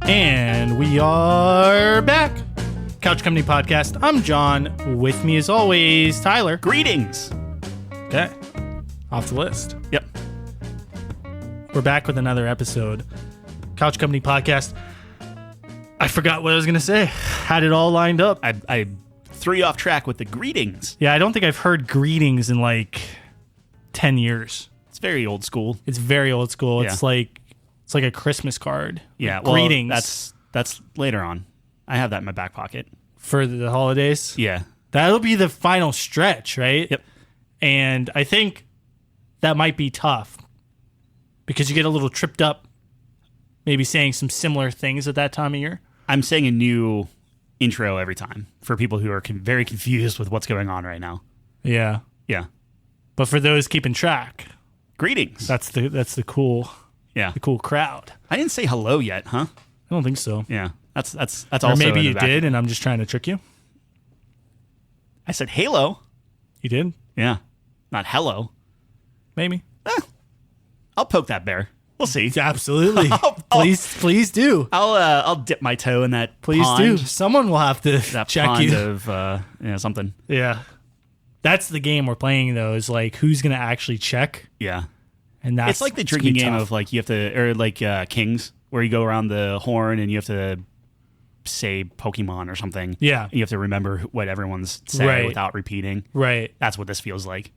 And we are back. Couch Company Podcast. I'm John. With me as always, Tyler. Greetings. Okay. Off the list. Yep. We're back with another episode. Couch Company Podcast. I forgot what I was going to say. Had it all lined up. I threw you off track with the greetings. Yeah, I don't think I've heard greetings in like 10 years. It's very old school. It's very old school. Yeah. It's like a Christmas card. Yeah, well, greetings. That's later on. I have that in my back pocket. For the holidays. Yeah. That'll be the final stretch, right? Yep. And I think that might be tough because you get a little tripped up maybe saying some similar things at that time of year. I'm saying a new intro every time for people who are very confused with what's going on right now. Yeah. Yeah. But for those keeping track, Greetings. that's the cool crowd. I didn't say hello yet, huh? I don't think so. Yeah. That's Or also maybe in the you back. did and I'm just trying to trick you. I said halo. You did? Yeah. Not hello. Maybe. I'll poke that bear. We'll see. Absolutely. Please do. I'll dip my toe in that Please pond. do. Someone will have to That check pond you. of something. Yeah. That's the game we're playing though, is like who's gonna actually check. Yeah. And that's It's like the drinking game of like you have to, or like Kings, where you go around the horn and you have to say Pokemon or something. Yeah. You have to remember what everyone's saying Right. without repeating. Right. That's what this feels like.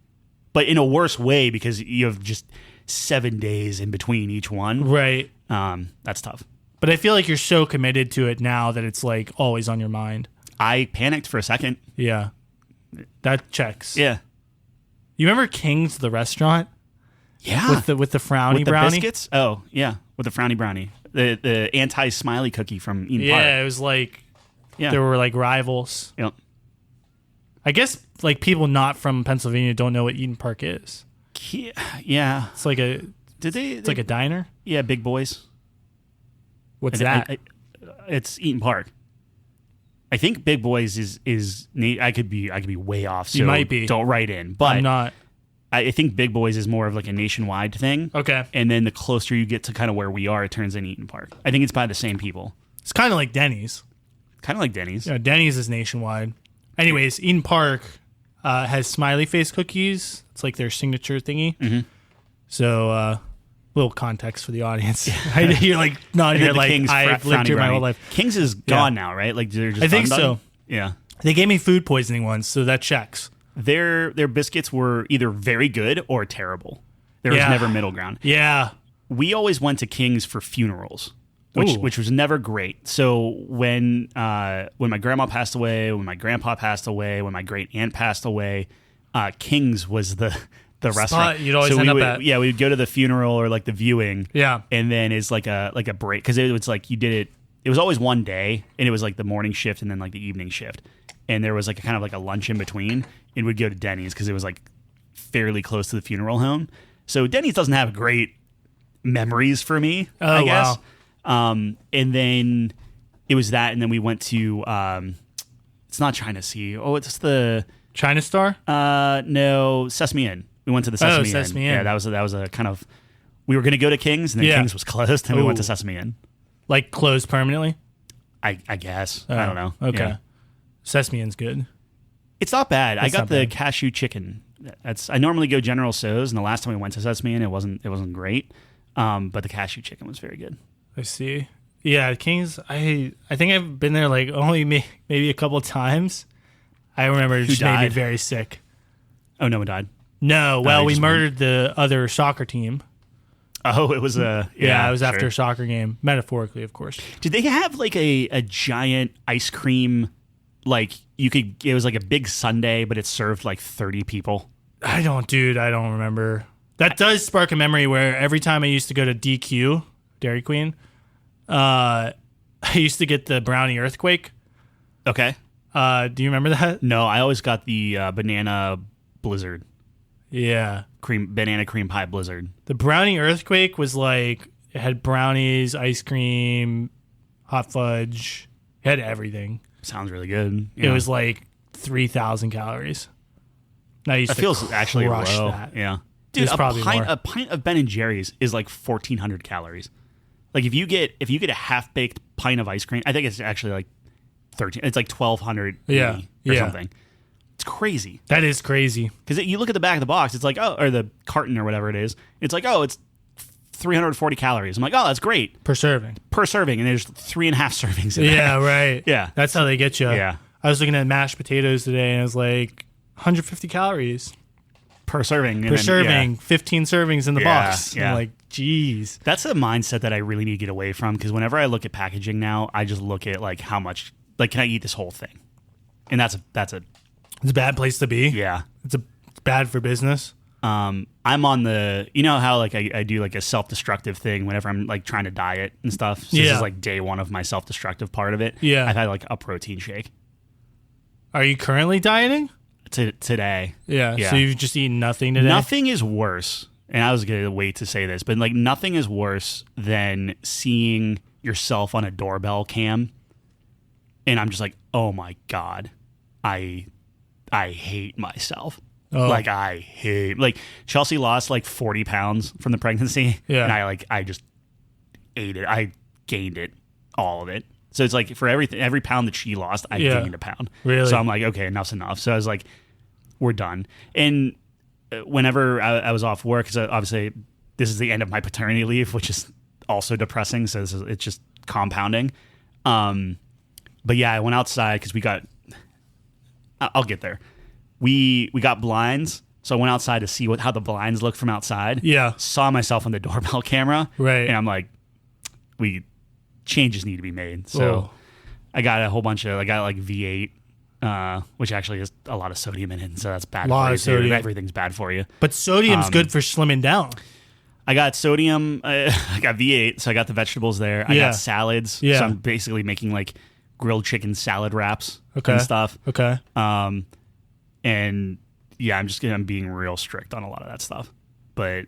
But in a worse way because you have just 7 days in between each one. Right. That's tough. But I feel like you're so committed to it now that it's like always on your mind. I panicked for a second. Yeah. That checks. Yeah. You remember King's the restaurant? Yeah. With the frowny With the brownie? biscuits? Oh, yeah. With the frowny brownie. The anti-smiley cookie from Eden Park. Yeah, it was like Yeah. there were like rivals. Yep. I guess like people not from Pennsylvania don't know what Eden Park is. Yeah. It's like a like a diner. Yeah, Big Boys. What's that? It's Eaton Park. I think Big Boys is I could be way off. So You might be. Don't write in, but I'm not. I think Big Boys is more of like a nationwide thing. Okay. And then the closer you get to kind of where we are, it turns into Eaton Park. I think it's by the same people. It's kind of like Denny's. Kind of like Denny's. Yeah, Denny's is nationwide. Anyways, Eden Park has smiley face cookies. It's like their signature thingy. Mm-hmm. So, little context for the audience. You're like nodding your And then the like King's I've lived here my whole life. King's is gone now, right? Like they're just I think undone? so. Yeah. They gave me food poisoning once, so that checks. Their biscuits were either very good or terrible. There was Yeah. never middle ground. Yeah. We always went to King's for funerals, Ooh. which was never great. So when my grandma passed away, when my grandpa passed away, when my great aunt passed away, King's was the restaurant. you'd always so end we up would, at. Yeah, we would go to the funeral or like the viewing. Yeah. And then it's like a break because it was like you did it. It was always one day, and it was like the morning shift and then like the evening shift, and there was like a kind of like a lunch in between. And we'd go to Denny's because it was like fairly close to the funeral home. So Denny's doesn't have great memories for me. Oh, I guess. wow. And then it was that, and then we went to. It's not China Sea. Oh, it's the China Star? no Sesame Inn. We went to the Sesame Inn. Sesame Inn. Yeah, that was a kind of. We were going to go to King's, and then Yeah. King's was closed, and we went to Ooh. Sesame Inn. Like closed permanently? I guess. I don't know. Okay. Yeah. Sesame Inn's good. It's not bad. I It's got not the bad. cashew chicken. I normally go General Tso's, and the last time we went to Sesame Inn, it wasn't great. But the cashew chicken was very good. I see. Yeah, King's. I think I've been there like only maybe a couple times. I remember it just made me died? very sick. Oh, no one died. No, well, you we just murdered the other soccer team. Oh, it was a Yeah, it was after sure. a soccer game, metaphorically, of course. Did they have like a giant ice cream? Like it was like a big sundae, but it served like 30 people. I don't remember. That does spark a memory where every time I used to go to DQ, Dairy Queen, I used to get the brownie earthquake. Okay. Do you remember that? No, I always got the banana blizzard, Yeah. banana cream pie blizzard. The brownie earthquake was like, it had brownies, ice cream, hot fudge. It had everything. Sounds really good. It was like 3,000 calories. And I used That to feels actually crush low. that. Yeah. Dude, It's probably more. a pint of Ben and Jerry's is like 1,400 calories. Like if you get a half baked pint of ice cream, I think it's actually like 13. It's like 1,200 or something. It's crazy. That is crazy. Because you look at the back of the box, it's like, oh, or the carton or whatever it is. It's like, oh, it's 340 calories. I'm like, oh, that's great. Per serving. And there's 3.5 servings in there. Yeah, right. Yeah. That's how they get you. Yeah. I was looking at mashed potatoes today, and it was like 150 calories. Per serving. Per serving. 15 servings in the box. Yeah. I'm like, geez. That's a mindset that I really need to get away from, because whenever I look at packaging now, I just look at like how much, like, can I eat this whole thing? And that's a It's a bad place to be. yeah. It's bad for business. I'm on the, you know how like I do like a self-destructive thing whenever I'm like trying to diet and stuff. So This is like day one of my self-destructive part of it. Yeah. I've had like a protein shake. Are you currently dieting? Today. Yeah. So you've just eaten nothing today? Nothing is worse, and I was going to wait to say this, but like nothing is worse than seeing yourself on a doorbell cam, and I'm just like, oh my God, I hate myself. Oh. Like I hate, like Chelsea lost like 40 pounds from the pregnancy, Yeah. and I just ate it. I gained it, all of it. So it's like for every pound that she lost, I gained a pound. Really? So I'm like, okay, enough's enough. So I was like, we're done. And whenever I was off work, because obviously this is the end of my paternity leave, which is also depressing. So it's just compounding. But yeah, I went outside because I'll get there. We got blinds. So I went outside to see how the blinds look from outside. Yeah. Saw myself on the doorbell camera. Right. And I'm like, changes need to be made. So I got a whole bunch of, I got like V8, which actually has a lot of sodium in it. So that's bad for you. Sodium. Everything's bad for you. But sodium's good for slimming down. I got sodium. I got V8. So I got the vegetables there. I got salads. Yeah. So I'm basically making like grilled chicken salad wraps and stuff. Okay. And yeah, I'm being real strict on a lot of that stuff. But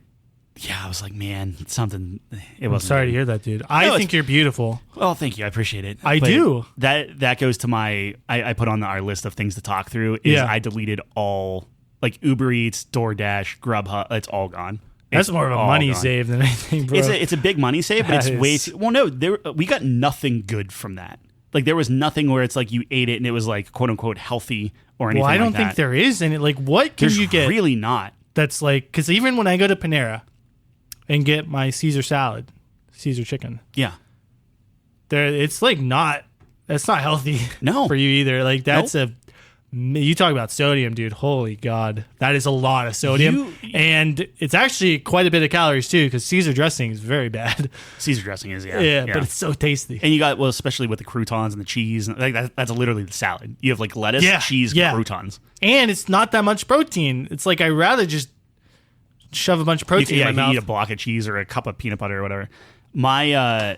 yeah, I was like, man, it wasn't. I'm sorry to hear that, dude. I think you're beautiful. Well, thank you. I appreciate it. I do. That goes to I put on our list of things to talk through. I deleted all, like Uber Eats, DoorDash, Grubhub. It's all gone. That's more of a money save than anything, bro. It's a big money save, but it's way too, well, no, we got nothing good from that. Like there was nothing where it's like you ate it and it was like quote unquote healthy or anything. Well, I don't think there is any. Like, what can you get? Really not. That's like, because even when I go to Panera and get my Caesar salad, Caesar chicken. Yeah. It's like that's not healthy for you either. Like that's you talk about sodium, dude. Holy God. That is a lot of sodium. And it's actually quite a bit of calories too, because Caesar dressing is very bad. Caesar dressing is, yeah. But it's so tasty. And you got, well, especially with the croutons and the cheese, like that's literally the salad. You have like lettuce, cheese, croutons. And it's not that much protein. It's like I'd rather just shove a bunch of protein in my mouth. You eat a block of cheese or a cup of peanut butter or whatever. The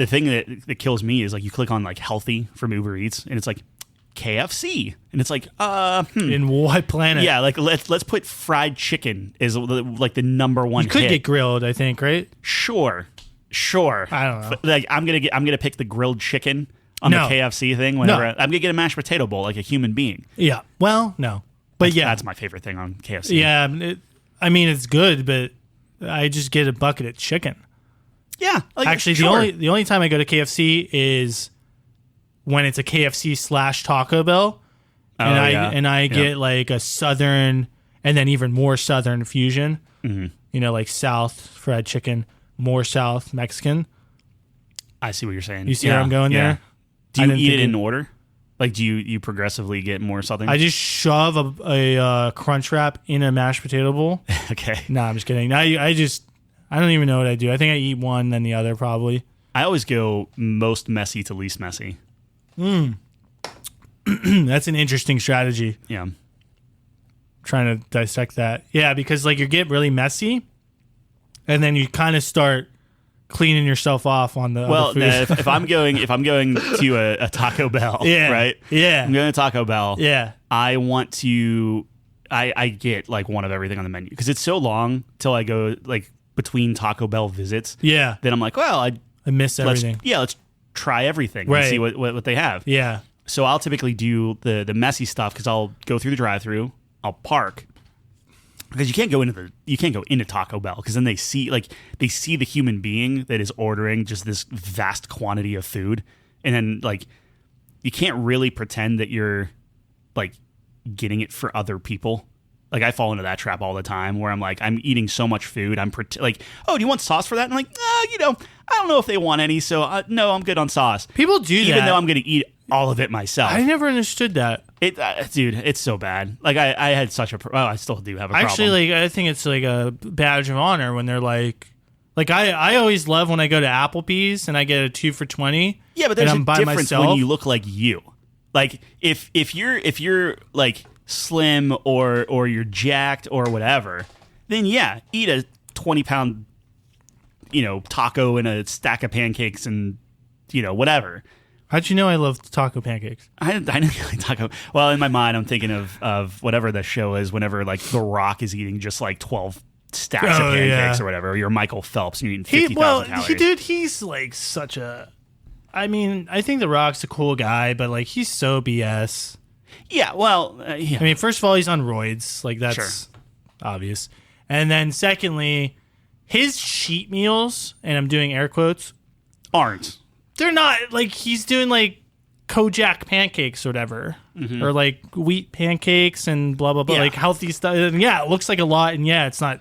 thing that kills me is like you click on like healthy from Uber Eats and it's like KFC, and it's like in what planet? Yeah, like let's put fried chicken as like the number one. You could get grilled, I think, right? Sure. I don't know. But, like I'm gonna pick the grilled chicken on the KFC thing. Whenever I'm gonna get a mashed potato bowl like a human being. Yeah. Well, no, but that's my favorite thing on KFC. Yeah, I mean it's good, but I just get a bucket of chicken. Yeah. Like, actually, the only time I go to KFC is when it's a KFC / Taco Bell, and I get like a Southern and then even more Southern fusion. Mm-hmm. You know, like South fried chicken, more South Mexican. I see what you're saying. You see where I'm going there? Do you eat it in order? Like, do you progressively get more Southern? I just shove a crunch wrap in a mashed potato bowl. Okay. No, I'm just kidding. I don't even know what I do. I think I eat one, then the other probably. I always go most messy to least messy. That's an interesting strategy. Yeah. Trying to dissect that. Yeah, because like you get really messy and then you kind of start cleaning yourself off on the other food. if I'm going to a Taco Bell, right? Yeah. I'm going to Taco Bell. Yeah. I want to I get like one of everything on the menu because it's so long till I go like between Taco Bell visits. Yeah. Then I'm like, well, I miss everything. Let's try everything and see what they have. Yeah. So I'll typically do the messy stuff because I'll go through the drive-thru, I'll park, Because you can't go into Taco Bell because then they see the human being that is ordering just this vast quantity of food, and then like you can't really pretend that you're like getting it for other people. Like I fall into that trap all the time where I'm like, I'm eating so much food. I'm like, oh, do you want sauce for that? And I'm like, I don't know if they want any. So no, I'm good on sauce. People do that. Even though I'm going to eat all of it myself. I never understood that. Dude, it's so bad. Like I had such a, I still do have a problem. Actually, like I think it's like a badge of honor when they're like I always love when I go to Applebee's and I get a 2 for $20. Yeah, but there's a difference when you look like you. Like if you're like slim or you're jacked or whatever, then yeah, eat a 20-pound taco and a stack of pancakes and whatever. How'd you know I love taco pancakes? I didn't like taco. Well, in my mind, I'm thinking of whatever the show is. Whenever like The Rock is eating just like 12 stacks of pancakes or whatever, or you're Michael Phelps and you're eating 50,000 calories. He's like such a. I mean, I think The Rock's a cool guy, but like he's so BS. Yeah, well, yeah. I mean, first of all, he's on roids. Like, that's obvious. And then secondly, his cheat meals, and I'm doing air quotes, aren't. They're not, like, he's doing, like, Kojak pancakes or whatever. Mm-hmm. Or, like, wheat pancakes and blah, blah, blah. Yeah. Like, healthy stuff. And, yeah, it looks like a lot. And, yeah, it's not,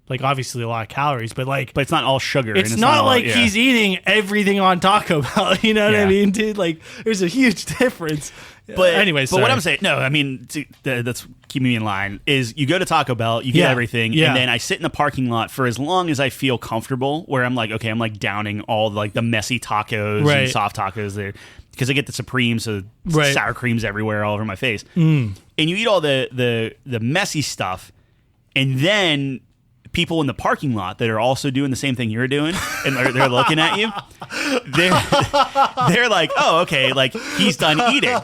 like, obviously a lot of calories. But, like... But it's not all sugar. It's not like he's eating everything on Taco Bell. You know what I mean, dude? Like, there's a huge difference. But anyway, what I'm saying, no, I mean, that's keeping me in line, is you go to Taco Bell, you get everything, and then I sit in the parking lot for as long as I feel comfortable, where I'm like, okay, I'm like downing all like the messy tacos and soft tacos there, because I get the Supreme, so sour cream's everywhere, all over my face. And you eat all the messy stuff, and then people in the parking lot that are also doing the same thing you're doing, and they're looking at you. They're like, oh, okay, like he's done eating,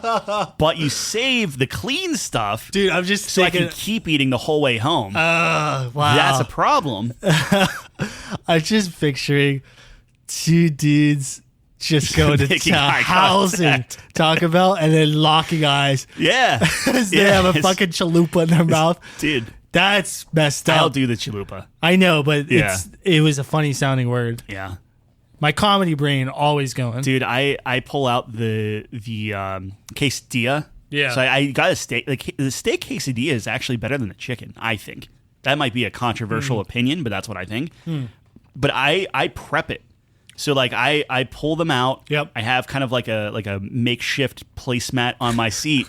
but you save the clean stuff, dude. I'm just so thinking, I can keep eating the whole way home. Wow, that's a problem. I'm just picturing two dudes just going to house and Taco Bell and then locking eyes. Yeah, they have a fucking chalupa in their mouth, dude. That's messed up. I'll do the chalupa. I know, but it was a funny sounding word. Yeah. My comedy brain always going. Dude, I pull out the quesadilla. Yeah. So I got a steak. Like the steak quesadilla is actually better than the chicken, I think. That might be a controversial opinion, but that's what I think. But I prep it. So like I pull them out. Yep. I have kind of like a makeshift placemat on my seat.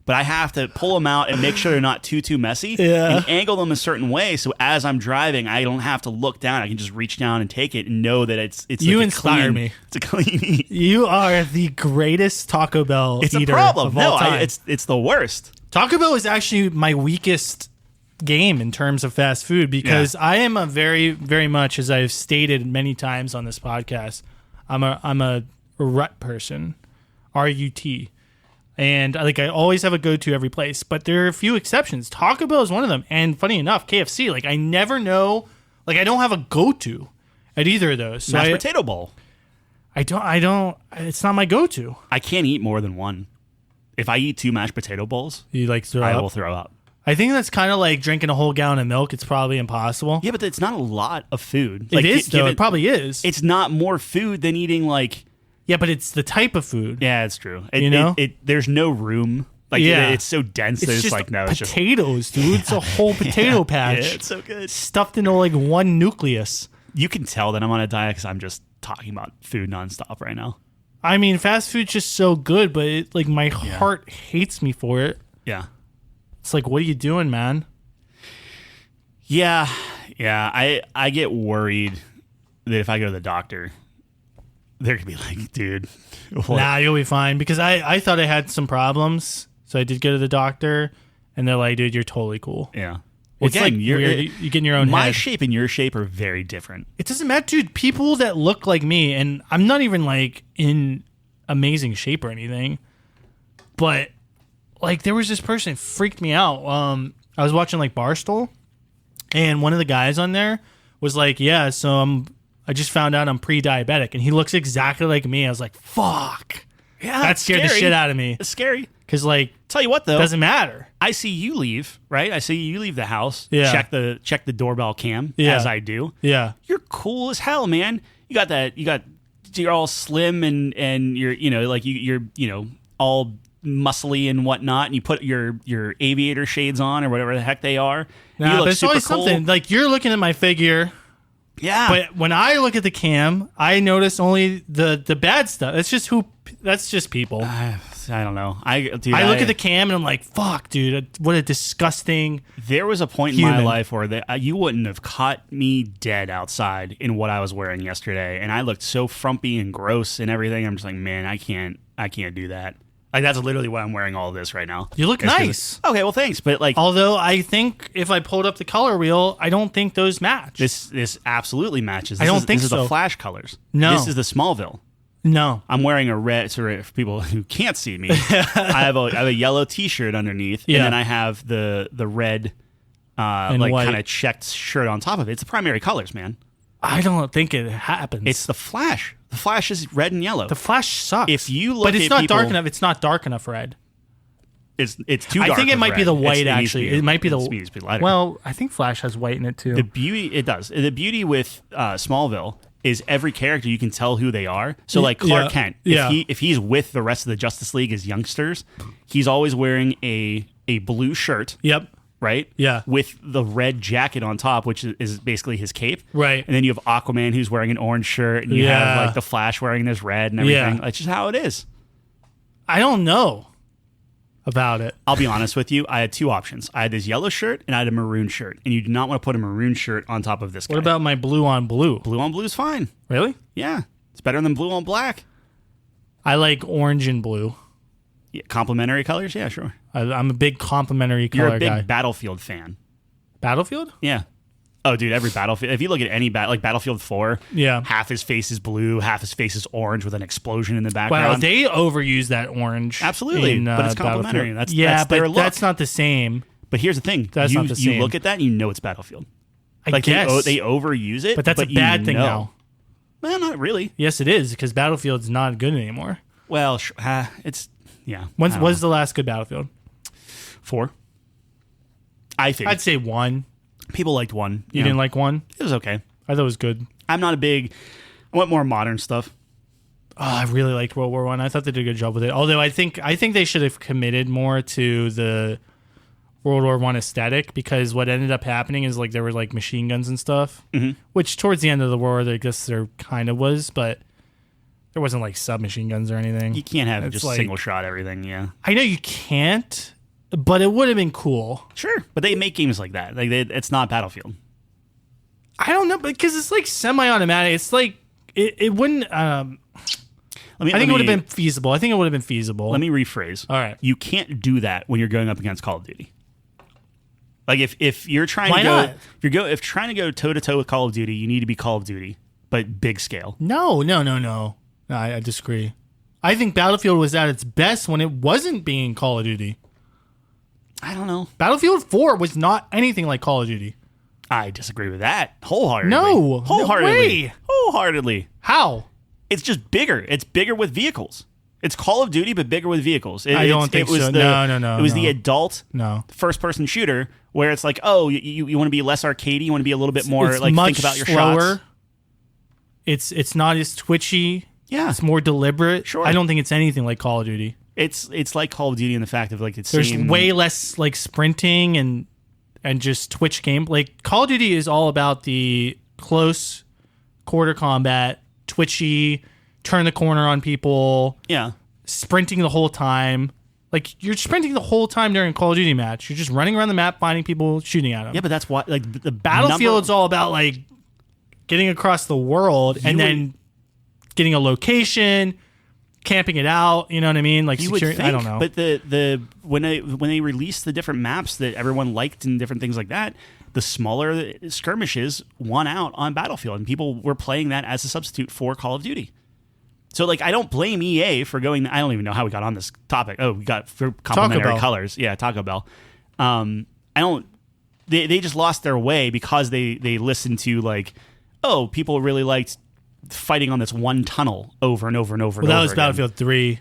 But I have to pull them out and make sure they're not too messy and angle them a certain way so as I'm driving, I don't have to look down. I can just reach down and take it and know that it's you like inspire me. It's a clean eat. You are the greatest Taco Bell it's eater a problem. Of all time. It's the worst. Taco Bell is actually my weakest game in terms of fast food because I am a very, very much, as I've stated many times on this podcast, I'm a rut person, RUT. And like I always have a go-to every place, but there are a few exceptions. Taco Bell is one of them, and funny enough, KFC. Like I never know, like I don't have a go-to at either of those. So Mashed potato bowl. I don't. It's not my go-to. I can't eat more than one. If I eat 2 mashed potato bowls, you like throw I up? will throw up. I think that's kind of like drinking a whole gallon of milk. It's probably impossible. Yeah, but it's not a lot of food. Like, it is though. It probably is. It's not more food than eating like. Yeah, but it's the type of food. Yeah, it's true. There's no room. Like, it's so dense. It's just like, no, potatoes, dude. It's a whole potato patch. Yeah, it's so good. Stuffed into like one nucleus. You can tell that I'm on a diet because I'm just talking about food nonstop right now. I mean, fast food's just so good, but like my heart hates me for it. Yeah. It's like, what are you doing, man? Yeah. I get worried that if I go to the doctor, they're going to be like, dude. What? Nah, you'll be fine. Because I thought I had some problems. So I did go to the doctor. And they're like, dude, you're totally cool. Yeah. Well, it's again, like you get in your own my head. shape and your shape are very different. It doesn't matter, dude. People that look like me, and I'm not even like in amazing shape or anything. But like there was this person that freaked me out. I was watching like Barstool. And one of the guys on there was like, yeah, so I just found out I'm pre-diabetic, and he looks exactly like me. I was like, fuck. Yeah, that scared the shit out of me. It's scary. Because, like, tell you what, though, doesn't matter. I see you leave, right? I see you leave the house. Yeah. Check the doorbell cam, Yeah. as I do. Yeah. You're cool as hell, man. You're all slim and you're, like you're all muscly and whatnot, and you put your aviator shades on or whatever the heck they are. Nah, you look but it's super always cool. something. Like, you're looking at my figure. Yeah. But when I look at the cam, I notice only the bad stuff. That's just people. I don't know. I look at the cam and I'm like, fuck, dude, what a disgusting. There was a point in my life where you wouldn't have caught me dead outside in what I was wearing yesterday, and I looked so frumpy and gross and everything. I'm just like, man, I can't do that. Like, that's literally why I'm wearing all of this right now. You look nice. Okay, well, thanks. But like, although I think if I pulled up the color wheel, I don't think those match. This absolutely matches. I don't think this so. This is the Flash colors. No. This is the Smallville. No. I'm wearing a red. So for people who can't see me, I have a yellow T-shirt underneath, and then I have the red, like kind of checked shirt on top of it. It's the primary colors, man. I don't think it happens. It's the Flash. The Flash is red and yellow. The Flash sucks. If you look, but it's at not people, dark enough. It's not dark enough red. It's too dark. I think it might be the white. Actually, it might be the. It needs to be lighter. Well, I think Flash has white in it too. The beauty with Smallville is every character you can tell who they are. So like Clark Kent, if he's with the rest of the Justice League as youngsters, he's always wearing a blue shirt. Yep. Right? Yeah. With the red jacket on top, which is basically his cape. Right. And then you have Aquaman who's wearing an orange shirt, and you have like the Flash wearing this red and everything. That's just how it is. I don't know about it. I'll be honest with you. I had two options. I had this yellow shirt and I had a maroon shirt. And you do not want to put a maroon shirt on top of this guy. What about my blue on blue? Blue on blue is fine. Really? Yeah. It's better than blue on black. I like orange and blue. Yeah, complementary colors? Yeah, sure. I'm a big complementary color guy. You're a big Battlefield fan. Battlefield? Yeah. Oh, dude, every Battlefield. If you look at any like Battlefield 4, half his face is blue, half his face is orange with an explosion in the background. Wow, they overuse that orange. Absolutely, but it's complementary. That's their look. That's not the same. But here's the thing: that's not the same. You look at that, and you know it's Battlefield. I guess they overuse it, but that's a bad thing now. Well, not really. Yes, it is because Battlefield's not good anymore. Well, it's When's the last good Battlefield? 4. I think I'd say 1. People liked 1. You didn't like 1? It was okay. I thought it was good. I'm not a big. I want more modern stuff. Oh, I really liked World War I. I thought they did a good job with it. Although I think they should have committed more to the World War I aesthetic, because what ended up happening is like there were like machine guns and stuff, which towards the end of the war, I guess there kind of was, but there wasn't like submachine guns or anything. You can't have just like, single shot everything. Yeah, I know you can't, but it would have been cool. Sure, but they make games like that. Like it's not Battlefield. I don't know, because it's like semi-automatic. It's like it wouldn't. I think it would have been feasible. I think it would have been feasible. Let me rephrase. All right, you can't do that when you're going up against Call of Duty. Like if you're trying Why to go, not? if trying to go toe to toe with Call of Duty, you need to be Call of Duty, but big scale. No, I disagree. I think Battlefield was at its best when it wasn't being Call of Duty. I don't know. Battlefield 4 was not anything like Call of Duty. I disagree with that wholeheartedly. No, wholeheartedly. No way. Wholeheartedly. How? It's just bigger. It's bigger with vehicles. It's Call of Duty, but bigger with vehicles. I don't think so. No. It was the adult first-person shooter where it's like, oh, you want to be less arcadey, you want to be a little bit more like think about your slower. Shots. It's not as twitchy. Yeah, it's more deliberate. Sure. I don't think it's anything like Call of Duty. It's like Call of Duty in the fact of like there's way less like sprinting and just twitch game. Like Call of Duty is all about the close quarter combat, twitchy, turn the corner on people. Yeah, sprinting the whole time. Like you're sprinting the whole time during a Call of Duty match. You're just running around the map, finding people, shooting at them. Yeah, but that's why like the Battlefield's all about like getting across the world and then getting a location, camping it out. You know what I mean? Like security. I don't know. But the when they released the different maps that everyone liked and different things like that, the smaller skirmishes won out on Battlefield, and people were playing that as a substitute for Call of Duty. So, like, I don't blame EA for going. I don't even know how we got on this topic. Oh, we got for complementary colors. Yeah, Taco Bell. I don't. They just lost their way because they listened to like, oh, people really liked fighting on this one tunnel over and over and over. Well, and that over was again. Battlefield 3.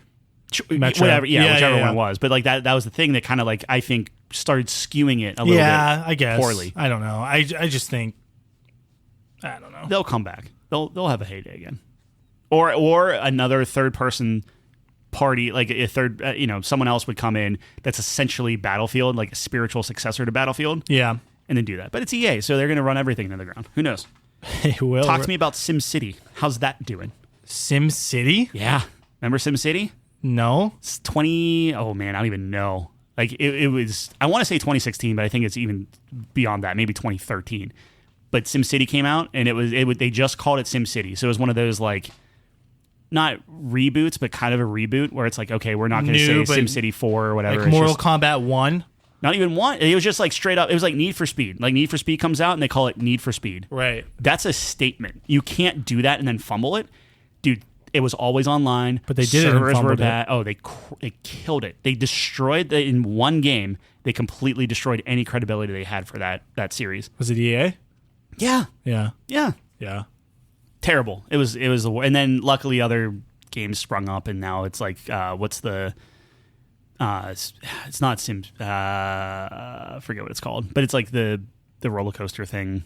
Metro. Whatever, whichever one it was. But like that was the thing that kind of like I think started skewing it a little bit. I guess poorly. I don't know. I just think I don't know. They'll come back. They'll have a heyday again, or another third person party, like a third, someone else would come in that's essentially Battlefield, like a spiritual successor to Battlefield. Yeah, and then do that. But it's EA, so they're going to run everything into the ground. Who knows? They will. Talk to me about SimCity. How's that doing? SimCity? Yeah, remember SimCity? No. It's 20. Oh man, I don't even know. Like it was. I want to say 2016, but I think it's even beyond that. Maybe 2013. But SimCity came out, and they just called it SimCity. So it was one of those like, not reboots, but kind of a reboot where it's like, okay, we're not going to say SimCity 4 or whatever. Like Mortal Kombat 1? Not even 1. It was just like straight up. It was like Need for Speed. Like Need for Speed comes out, and they call it Need for Speed. Right. That's a statement. You can't do that and then fumble it. Dude, it was always online. But they did it and fumbled it. Oh, they killed it. They destroyed in one game. They completely destroyed any credibility they had for that series. Was it EA? Yeah. Yeah. Yeah. Yeah. Terrible. It was and then luckily other games sprung up, and now it's like what's the it's not Sims, I forget what it's called, but it's like the roller coaster thing.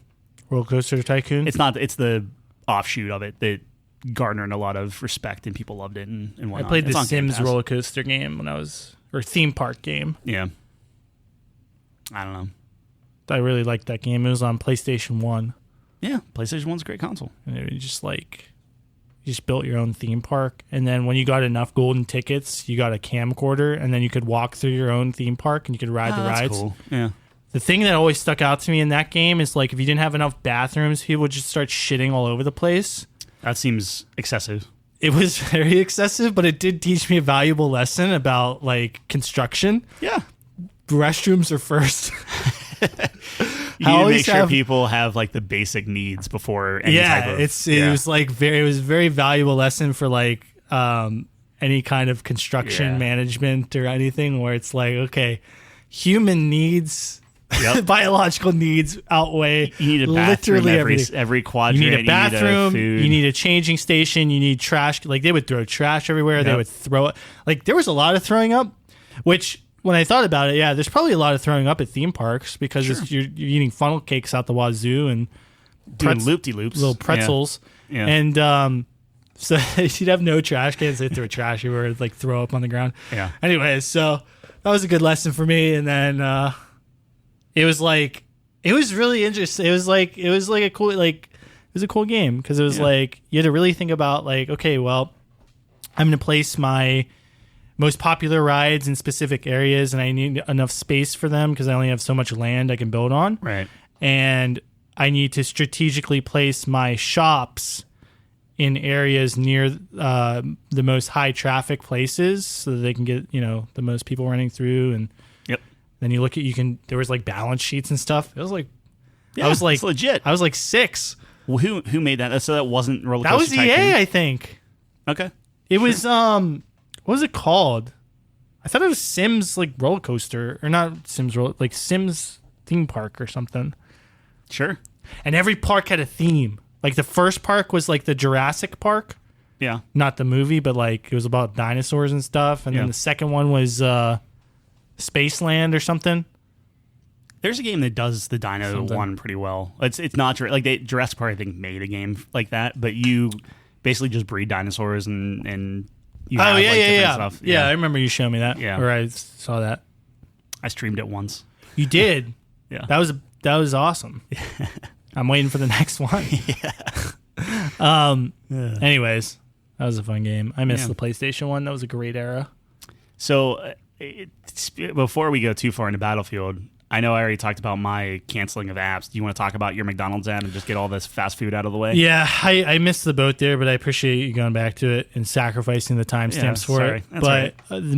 Roller Coaster Tycoon? It's not. It's the offshoot of it that garnered a lot of respect and people loved it and whatnot. I played the Sims roller coaster game or theme park game. Yeah. I don't know. I really liked that game. It was on PlayStation 1. Yeah, PlayStation 1's a great console. And it was just like, you just built your own theme park. And then when you got enough golden tickets, you got a camcorder, and then you could walk through your own theme park and you could ride the rides. That's cool. Yeah. The thing that always stuck out to me in that game is like, if you didn't have enough bathrooms, people would just start shitting all over the place. That seems excessive. It was very excessive, but it did teach me a valuable lesson about like construction. Yeah. Restrooms are first. You need to make sure people have like the basic needs before any type of... It was a very valuable lesson for like any kind of construction management or anything, where it's like, okay, human needs, biological needs outweigh you need a bathroom literally every quadrant. You need a bathroom, you need a changing station, you need trash. Like they would throw trash everywhere. Yep. They would throw it. Like there was a lot of throwing up, which... When I thought about it, there's probably a lot of throwing up at theme parks because you're eating funnel cakes out the wazoo and doing loop-de-loops, little pretzels. Yeah. And so you'd have no trash cans. They throw trash everywhere, it'd like throw up on the ground. Yeah. Anyways, so that was a good lesson for me. And then it was really interesting. It was a cool game because it was like you had to really think about like, okay, well, I'm going to place my most popular rides in specific areas, and I need enough space for them because I only have so much land I can build on. Right. And I need to strategically place my shops in areas near the most high traffic places so that they can get, the most people running through. And then you look at, there was like balance sheets and stuff. It was like, I was like, it's legit. I was like 6. Well, who made that? So that wasn't Roller Coaster That was Tycoon? EA, I think. Okay. It was, what was it called? I thought it was Sims like roller coaster, or not Sims like Sims theme park or something. Sure. And every park had a theme. Like the first park was like the Jurassic Park. Yeah. Not the movie, but like it was about dinosaurs and stuff. And then the second one was Spaceland or something. There's a game that does the dino one pretty well. It's not like Jurassic Park I think made a game like that, but you basically just breed dinosaurs and you have, different stuff. Yeah, I remember you showing me that. Yeah. Or I saw that. I streamed it once. You did? Yeah. That was awesome. I'm waiting for the next one. Anyways, that was a fun game. I missed the PlayStation 1. That was a great era. So before we go too far into Battlefield, I know I already talked about my canceling of apps. Do you want to talk about your McDonald's ad and just get all this fast food out of the way? Yeah, I missed the boat there, but I appreciate you going back to it and sacrificing the timestamps for it. That's but the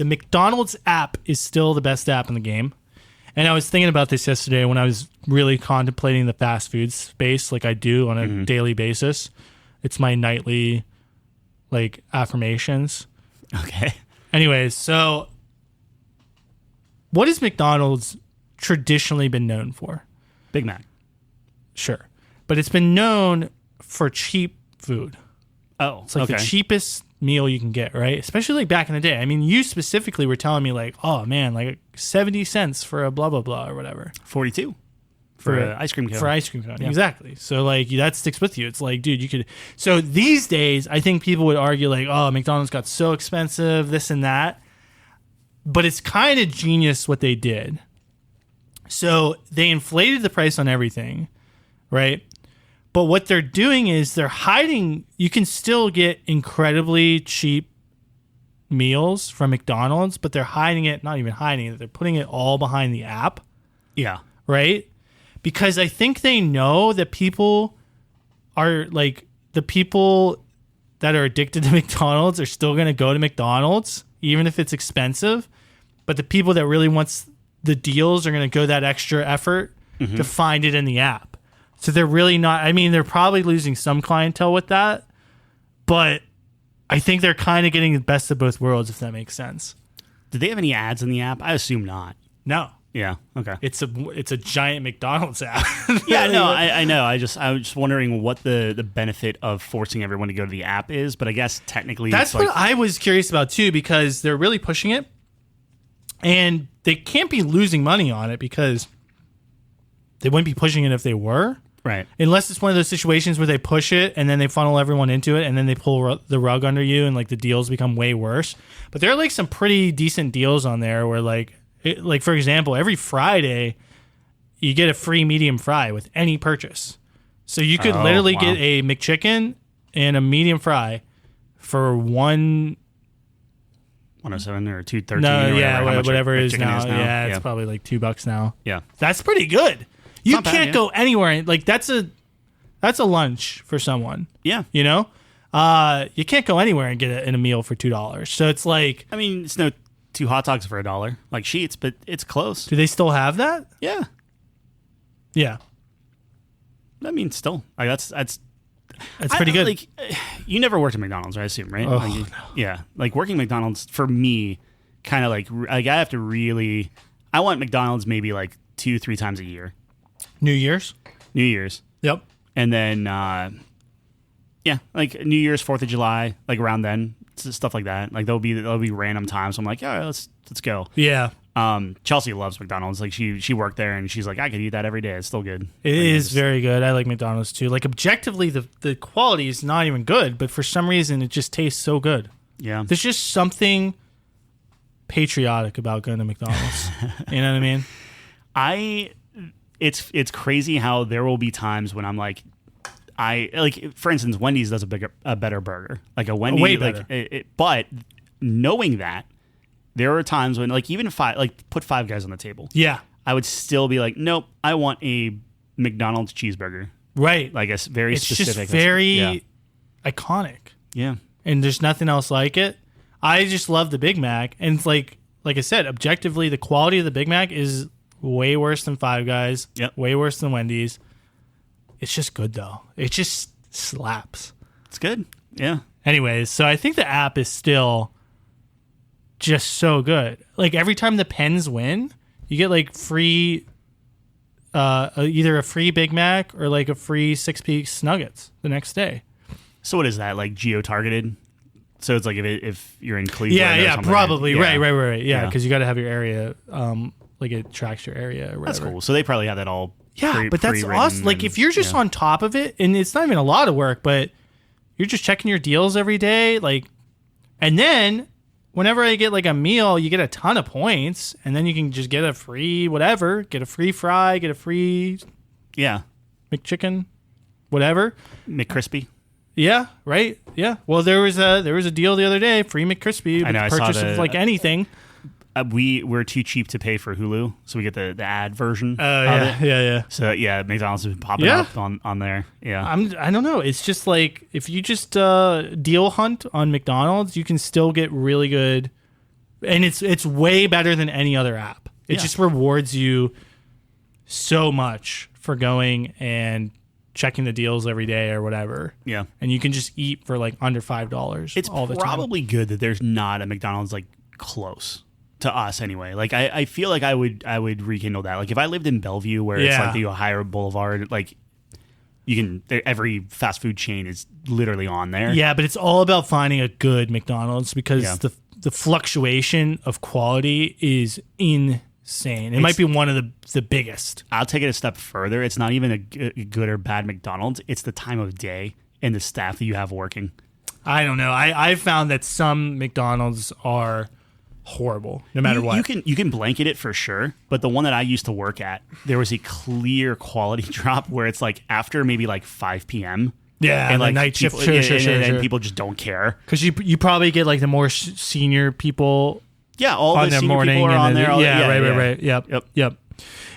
McDonald's app is still the best app in the game. And I was thinking about this yesterday when I was really contemplating the fast food space like I do on a daily basis. It's my nightly affirmations. Okay. Anyways, so what has McDonald's traditionally been known for? Big Mac. Sure. But it's been known for cheap food. Oh, it's like the cheapest meal you can get, right? Especially like back in the day. I mean, you specifically were telling me like, oh man, like 70 cents for a blah blah blah or whatever. 42 for an ice cream cone. For ice cream cone, exactly. So like that sticks with you. It's like, dude, you could. So these days, I think people would argue like, oh, McDonald's got so expensive, this and that. But it's kind of genius what they did. So they inflated the price on everything, right? But what they're doing is they're hiding. You can still get incredibly cheap meals from McDonald's, but they're hiding it, not even hiding it. They're putting it all behind the app. Yeah. Right? Because I think they know that people are like, the people that are addicted to McDonald's are still going to go to McDonald's, even if it's expensive. But the people that really wants the deals are going to go that extra effort to find it in the app. So they're really not, I mean, they're probably losing some clientele with that, but I think they're kind of getting the best of both worlds, if that makes sense. Did they have any ads in the app? I assume not. No. Yeah. Okay. It's a giant McDonald's app. Yeah, no, I know. I was just wondering what the benefit of forcing everyone to go to the app is, but I guess technically that's what I was curious about too, because they're really pushing it and they can't be losing money on it because they wouldn't be pushing it if they were. Right. Unless it's one of those situations where they push it and then they funnel everyone into it and then they pull the rug under you and like the deals become way worse. But there are like some pretty decent deals on there where like for example, every Friday you get a free medium fry with any purchase. So you could literally get a McChicken and a medium fry for $107 or $213. No, or yeah, whatever it is now. now. Yeah, it's probably like $2 now. Yeah. That's pretty good. You Not bad, can't go anywhere. Like that's a lunch for someone. Yeah. You know? You can't go anywhere and get it in a meal for $2. So it's like, I mean, it's no 2 hot dogs for $1, like Sheets, but it's close. do they still have that? Yeah. Yeah. I mean, still, like that's pretty good. Like, you never worked at McDonald's, I assume, right? Oh, Like, no. Yeah. Like working McDonald's for me, kind of like I have to really. I want McDonald's maybe like 2-3 times a year. New Year's? New Year's. Yep. And then, like New Year's, 4th of July, like around then, stuff like that. Like there'll be random times. So I'm like, all right, let's go. Yeah. Chelsea loves McDonald's. Like she worked there and she's like, I could eat that every day. It's still good. It is very good. I like McDonald's too. Like objectively, the quality is not even good, but for some reason it just tastes so good. Yeah. There's just something patriotic about going to McDonald's. You know what I mean? It's crazy how there will be times when I'm like, for instance, Wendy's does a better burger, like a Wendy's, way better. But knowing that, there are times when like even if put Five Guys on the table, Yeah. I would still be like, nope, I want a McDonald's cheeseburger, Right. like a very It's specific, just very iconic. yeah. And there's nothing else like it. I just love the Big Mac. And it's like I said, objectively, the quality of the Big Mac is way worse than Five Guys. Yep. Way worse than Wendy's. It's just good, though. It just slaps. It's good, yeah. Anyways, so I think the app is still just so good. Like, every time the Pens win, you get, like, free... either a free Big Mac or, like, a free 6-piece nuggets the next day. So what is that, like geo-targeted? So it's like if you're in Cleveland, Yeah, probably. Yeah. Right. Yeah, because you got to have your area, like it tracks your area or whatever. That's cool. So they probably have that all. Yeah, but that's awesome. Like if you're just on top of it, and it's not even a lot of work, but you're just checking your deals every day, like, and then whenever I get like a meal, you get a ton of points, and then you can just get a free whatever, get a free fry, get a free McChicken, whatever, McCrispy. Yeah, right. Yeah. Well, there was a deal the other day, free McCrispy, I know, with purchase of like anything. We're too cheap to pay for Hulu, so we get the ad version. Oh yeah. So yeah, McDonald's has been popping up on there. Yeah. I don't know. It's just like if you just deal hunt on McDonald's, you can still get really good, and it's way better than any other app. It just rewards you so much for going and checking the deals every day or whatever. Yeah. And you can just eat for like under $5 It's all the time. probably good that there's not a McDonald's like close to us anyway. Like I feel like I would rekindle that. Like if I lived in Bellevue where it's like the Ohio Boulevard, like every fast food chain is literally on there. Yeah, but it's all about finding a good McDonald's because the fluctuation of quality is insane. It might be one of the biggest. I'll take it a step further. It's not even a good or bad McDonald's. It's the time of day and the staff that you have working. I don't know. I've found that some McDonald's are horrible, no matter what. You can blanket it for sure, but the one that I used to work at, there was a clear quality drop where it's like after maybe like 5 p.m. Yeah, and like night shift, and people just don't care because you probably get like the more senior people. Yeah, all on the their morning people are on there. Right. Yep. Yeah,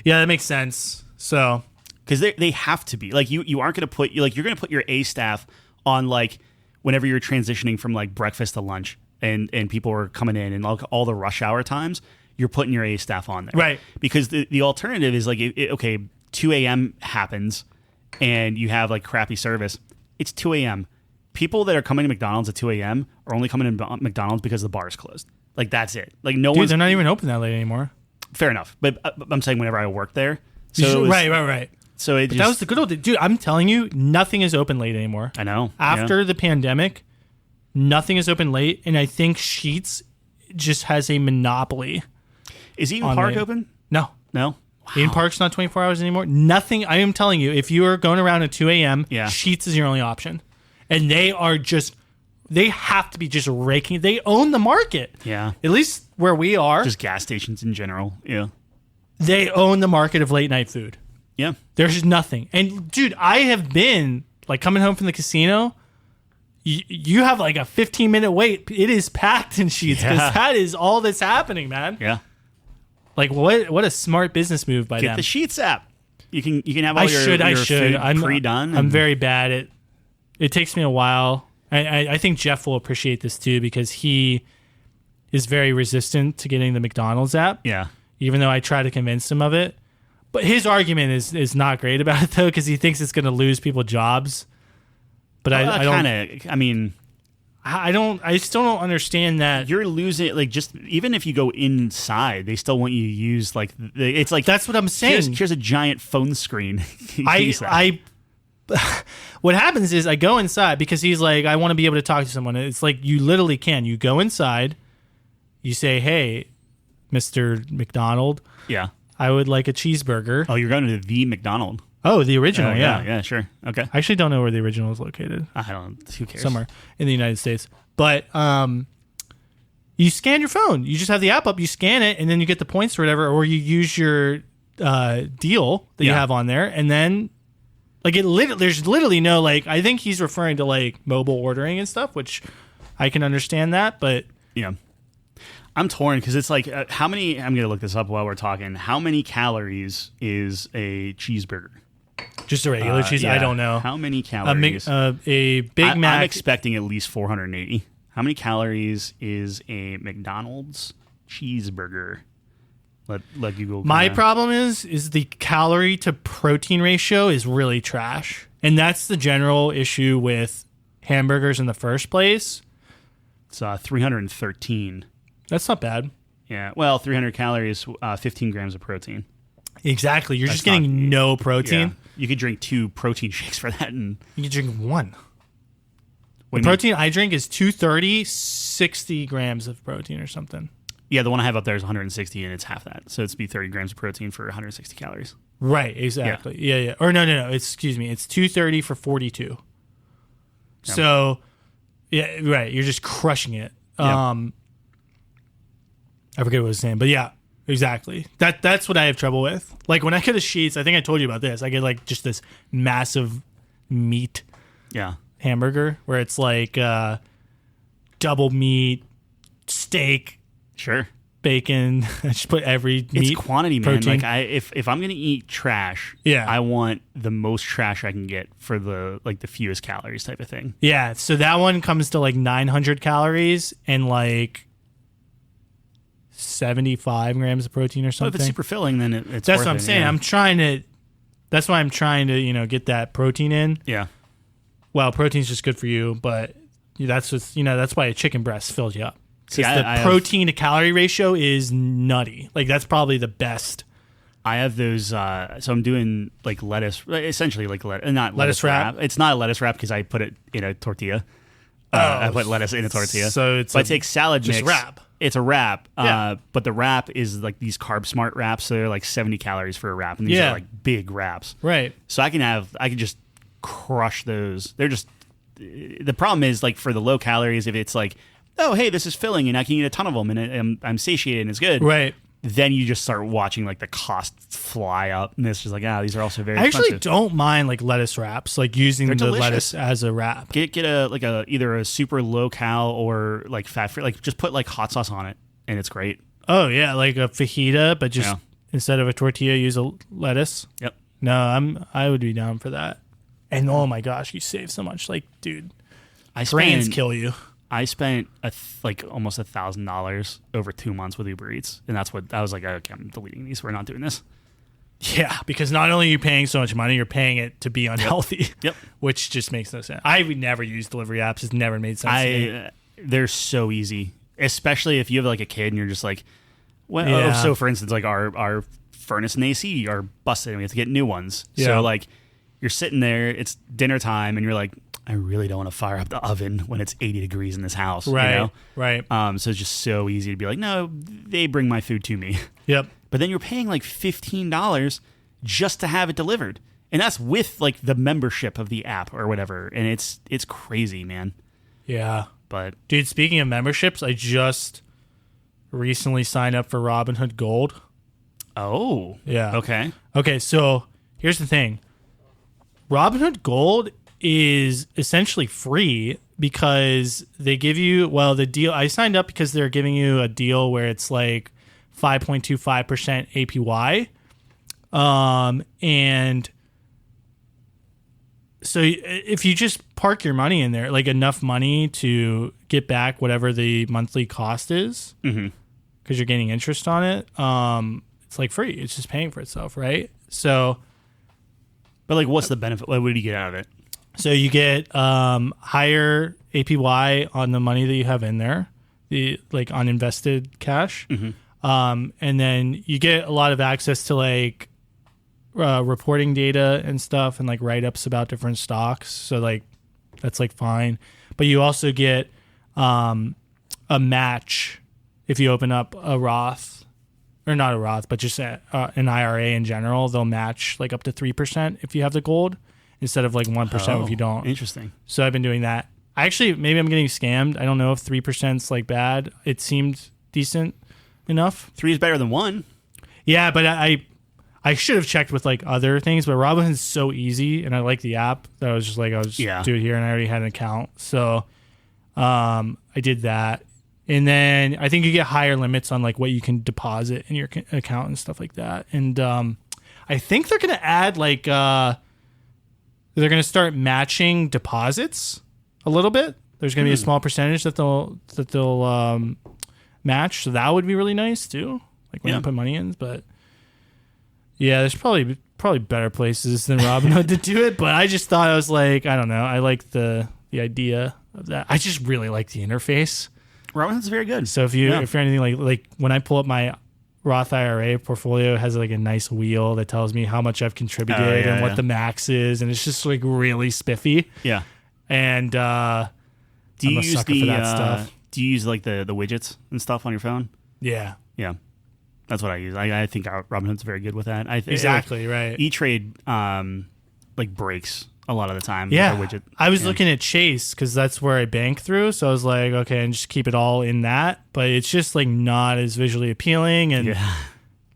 that makes sense. So because they have to be like you aren't going to put you're going to put your A staff on like whenever you're transitioning from like breakfast to lunch and people are coming in and like all the rush hour times, you're putting your A staff on there, right? Because the alternative is like 2 a.m. happens and you have like crappy service. It's 2 a.m. People that are coming to McDonald's at 2 a.m. are only coming to McDonald's because the bar is closed. Like, that's it. Like, they're not even open that late anymore. Fair enough. But I'm saying whenever I worked there. So Right. So that was the good old day. Dude, I'm telling you, nothing is open late anymore. I know. After the pandemic, nothing is open late. And I think Sheetz just has a monopoly. Is Eden Park open? No. Wow. Eden Park's not 24 hours anymore. Nothing. I am telling you, if you are going around at 2 a.m., Sheetz is your only option. And they have to be just raking. They own the market. Yeah. At least where we are. Just gas stations in general. Yeah. They own the market of late night food. Yeah. There's just nothing. And dude, I have been like coming home from the casino. You have like a 15-minute wait. It is packed in Sheetz because that is all that's happening, man. Yeah. Like what a smart business move by them. Get the Sheetz app. You can have all your food pre-done. I'm very bad at. It takes me a while. I think Jeff will appreciate this too because he is very resistant to getting the McDonald's app. Yeah. Even though I try to convince him of it. But his argument is not great about it though because he thinks it's going to lose people jobs. But I still don't understand that you're losing. Like, just even if you go inside, they still want you to use like it's like that's what I'm saying. Here's a giant phone screen. What happens is I go inside because he's like, I want to be able to talk to someone. It's like you literally can. You go inside, you say, "Hey, Mr. McDonald, I would like a cheeseburger." Oh, you're going to the McDonald. Oh, the original, yeah, sure, okay. I actually don't know where the original is located. I don't. Who cares? Somewhere in the United States, but you scan your phone. You just have the app up. You scan it, and then you get the points or whatever, or you use your deal that you have on there, and then. Like there's literally no like. I think he's referring to like mobile ordering and stuff, which I can understand that, but yeah, I'm torn because it's like how many. I'm gonna look this up while we're talking. How many calories is a cheeseburger? Just a regular cheese? Yeah. I don't know. How many calories? A Big Mac. I'm expecting at least 480. How many calories is a McDonald's cheeseburger? Let Google. My problem is the calorie to protein ratio is really trash. And that's the general issue with hamburgers in the first place. It's 313. That's not bad. Yeah. Well, 300 calories, 15 grams of protein. Exactly. You're just getting no protein. Yeah. You could drink 2 protein shakes for that. And you could drink 1. The protein I drink is 230, 60 grams of protein or something. Yeah, the one I have up there is 160, and it's half that. So it's be 30 grams of protein for 160 calories. Right, exactly. Yeah. Or no. Excuse me. It's 230 for 42. Yep. So, yeah, right. You're just crushing it. Yep. I forget what I was saying, but yeah, exactly. That's what I have trouble with. Like when I get a Sheetz, I think I told you about this. I get like just this massive meat hamburger where it's like double meat, steak. Sure. Bacon. I just put every meat. It's quantity, man. Protein. Like if I'm gonna eat trash, I want the most trash I can get for the fewest calories type of thing. Yeah. So that one comes to like 900 calories and like 75 grams of protein or something. Well, if it's super filling, then it's. That's what I'm saying. Yeah. That's why I'm trying to get that protein in. Yeah. Well, protein's just good for you, but that's just that's why a chicken breast fills you up. Because the protein to calorie ratio is nutty. Like that's probably the best I have those. So I'm doing like lettuce, essentially like not lettuce wrap. It's not a lettuce wrap because I put it in a tortilla. I put lettuce in a tortilla. So it's I take salad mix. Wrap. It's a wrap, but the wrap is like these Carb Smart wraps. So they're like 70 calories for a wrap, and these are like big wraps. Right. So I can just crush those. They're just the problem is like for the low calories. If it's like, oh hey, this is filling, and I can eat a ton of them, and I'm satiated and it's good. Right. Then you just start watching like the cost fly up, and it's just like, these are also very I expensive. actually don't mind like lettuce wraps, like using the lettuce as a wrap. Get either a super low cal or like fat free, like just put like hot sauce on it, and it's great. Oh yeah, like a fajita, but just instead of a tortilla, use a lettuce. Yep. No, I would be down for that. And oh my gosh, you save so much. Like, dude, brains kill you. I spent almost $1,000 over 2 months with Uber Eats, and that's what I was like. Okay, I'm deleting these. We're not doing this. Yeah, because not only are you paying so much money, you're paying it to be unhealthy. Yep. Which just makes no sense. I would never use delivery apps. It's never made sense to me. They're so easy, especially if you have like a kid and you're just like, well, so for instance, like our furnace and AC are busted and we have to get new ones. Yeah. So like you're sitting there, it's dinner time, and you're like, I really don't want to fire up the oven when it's 80 degrees in this house. Right, you know? right. So it's just so easy to be like, no, they bring my food to me. Yep. But then you're paying like $15 just to have it delivered. And that's with like the membership of the app or whatever. And it's crazy, man. Yeah. But dude, speaking of memberships, I just recently signed up for Robinhood Gold. Oh. Yeah. Okay, so here's the thing. Robinhood Gold is essentially free because they give you, the deal, I signed up because they're giving you a deal where it's like 5.25% APY. And so if you just park your money in there, like enough money to get back whatever the monthly cost is, because you're getting interest on it, it's like free. It's just paying for itself, right? So, but like, what's the benefit? What do you get out of it? So you get higher APY on the money that you have in there, the like uninvested cash, and then you get a lot of access to like reporting data and stuff, and like write-ups about different stocks. So like that's like fine, but you also get a match if you open up a Roth, or not a Roth, but just an IRA in general. They'll match like up to 3% if you have the gold, instead of like 1% if you don't. Interesting. So I've been doing that. Maybe I'm getting scammed. I don't know if 3% is like bad. It seemed decent enough. 3 is better than 1. Yeah, but I should have checked with like other things, but Robinhood's so easy, and I like the app that I was just like, I'll just do it here, and I already had an account. So I did that. And then I think you get higher limits on like what you can deposit in your account and stuff like that. And I think they're going to add like... they're going to start matching deposits a little bit. There's going to be a small percentage that they'll match. So that would be really nice too. Like when you put money in. But yeah, there's probably better places than Robinhood to do it. But I just thought, I was like, I don't know. I like the idea of that. I just really like the interface. Robinhood's very good. So if you're anything like when I pull up my Roth IRA portfolio, has like a nice wheel that tells me how much I've contributed and what the max is, and it's just like really spiffy. Yeah. And do you use that stuff? Do you use like the widgets and stuff on your phone? Yeah. Yeah. That's what I use. I think Robinhood's very good with that. Exactly, right. E-Trade like breaks a lot of the time. Yeah. With widget. I was looking at Chase because that's where I bank through. So I was like, okay, and just keep it all in that. But it's just like not as visually appealing. And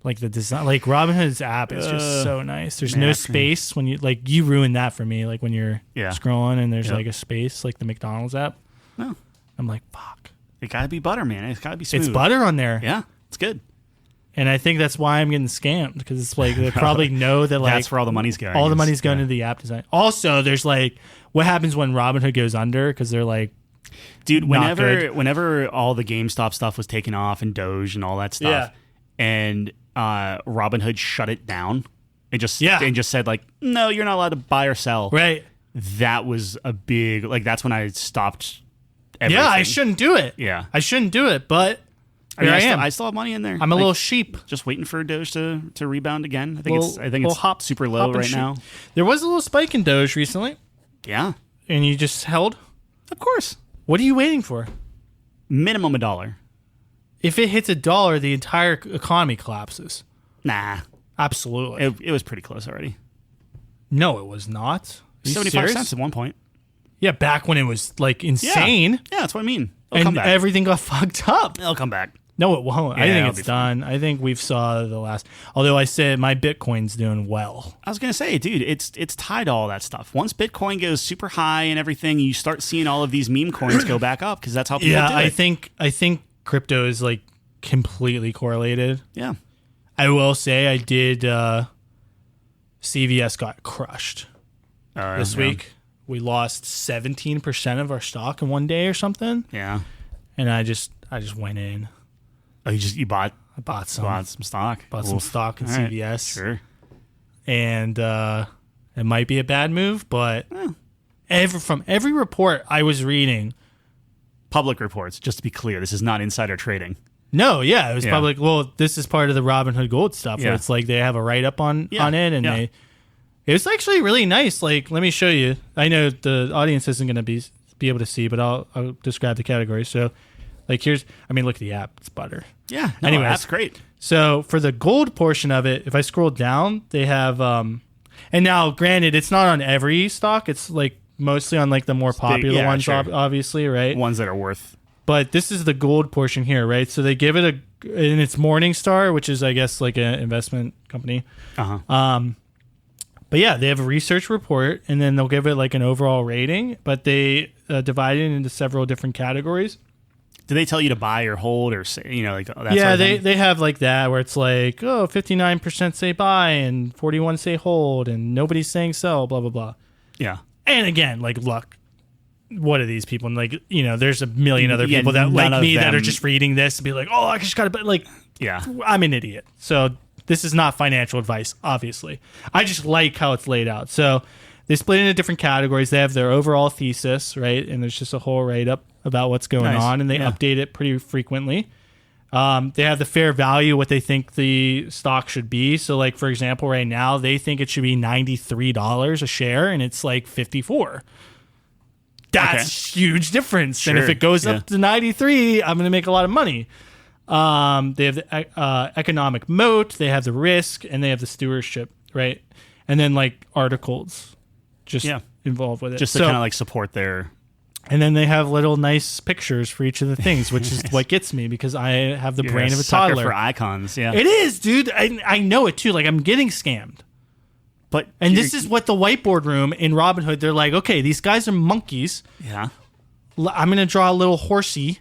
like the design, like Robinhood's app is just so nice. There's no space when you ruin that for me. Like when you're scrolling and there's like a space, like the McDonald's app. No. I'm like, fuck. It gotta be butter, man. It's gotta be smooth. It's butter on there. Yeah. It's good. And I think that's why I'm getting scammed, because it's like they probably know that like that's where all the money's going. All the money's going to the app design. Also, there's like what happens when Robinhood goes under, because they're like, dude, whenever all the GameStop stuff was taken off and Doge and all that stuff, and Robinhood shut it down, and just said like, no, you're not allowed to buy or sell. Right. That was a big that's when I stopped everything. Yeah, I shouldn't do it. Yeah, I shouldn't do it, but I still have money in there. I'm a little sheep. Just waiting for Doge to rebound again. I think Little it's super low right now. There was a little spike in Doge recently. Yeah. And you just held? Of course. What are you waiting for? Minimum $1. If it hits $1, the entire economy collapses. Nah. Absolutely. It was pretty close already. No, it was not. 75 cents at one point. Yeah, back when it was like insane. Yeah, that's what I mean. It'll come back. Everything got fucked up. It'll come back. No, it won't. Yeah, I think it's done. I think we've saw the last. Although I said my Bitcoin's doing well. I was gonna say, dude, it's tied to all that stuff. Once Bitcoin goes super high and everything, you start seeing all of these meme coins go back up because that's how people do it. I think crypto is like completely correlated. Yeah. I will say I did. CVS got crushed this week. We lost 17% of our stock in one day or something. Yeah. And I just went in. Oh, you bought? I bought some. Bought some stock. Bought some stock in CVS. Right. Sure. And it might be a bad move, but from every report I was reading, public reports. Just to be clear, this is not insider trading. No, yeah, it was public. Well, this is part of the Robinhood Gold stuff. Where it's like they have a write up on it, and it was actually really nice. Like, let me show you. I know the audience isn't going to be able to see, but I'll describe the category. So, like, look at the app. It's butter. Yeah. Anyway, that's great. So for the gold portion of it, if I scroll down, they have and now granted, it's not on every stock. It's like mostly on like the more popular ones, obviously, right? Ones that are worth. But this is the gold portion here, right? So they give it and it's Morningstar, which is, I guess, like an investment company. But yeah, they have a research report, and then they'll give it like an overall rating. But they divide it into several different categories. Do they tell you to buy or hold or say, like that? Yeah, they have like that where it's like, 59% say buy and 41 say hold, and nobody's saying sell, blah blah blah. Yeah. And again, like, look, what are these people? And like, there's a million other people that like me that are just reading this and be like, I just gotta, like, I'm an idiot. So this is not financial advice, obviously. I just like how it's laid out. So they split into different categories. They have their overall thesis, right? And there's just a whole write-up about what's going on, and they update it pretty frequently. They have the fair value, what they think the stock should be. So, like, for example, right now, they think it should be $93 a share, and it's like $54. That's huge difference. Sure. And if it goes up to 93, I'm going to make a lot of money. They have the economic moat, they have the risk, and they have the stewardship, right? And then like articles just involved with it. Just to kind of like support their... And then they have little nice pictures for each of the things, which is what gets me because I have the brain of a toddler. For icons, yeah. It is, dude. I know it too. Like, I'm getting scammed. And this is what the whiteboard room in Robinhood, they're like, okay, these guys are monkeys. Yeah. I'm going to draw a little horsey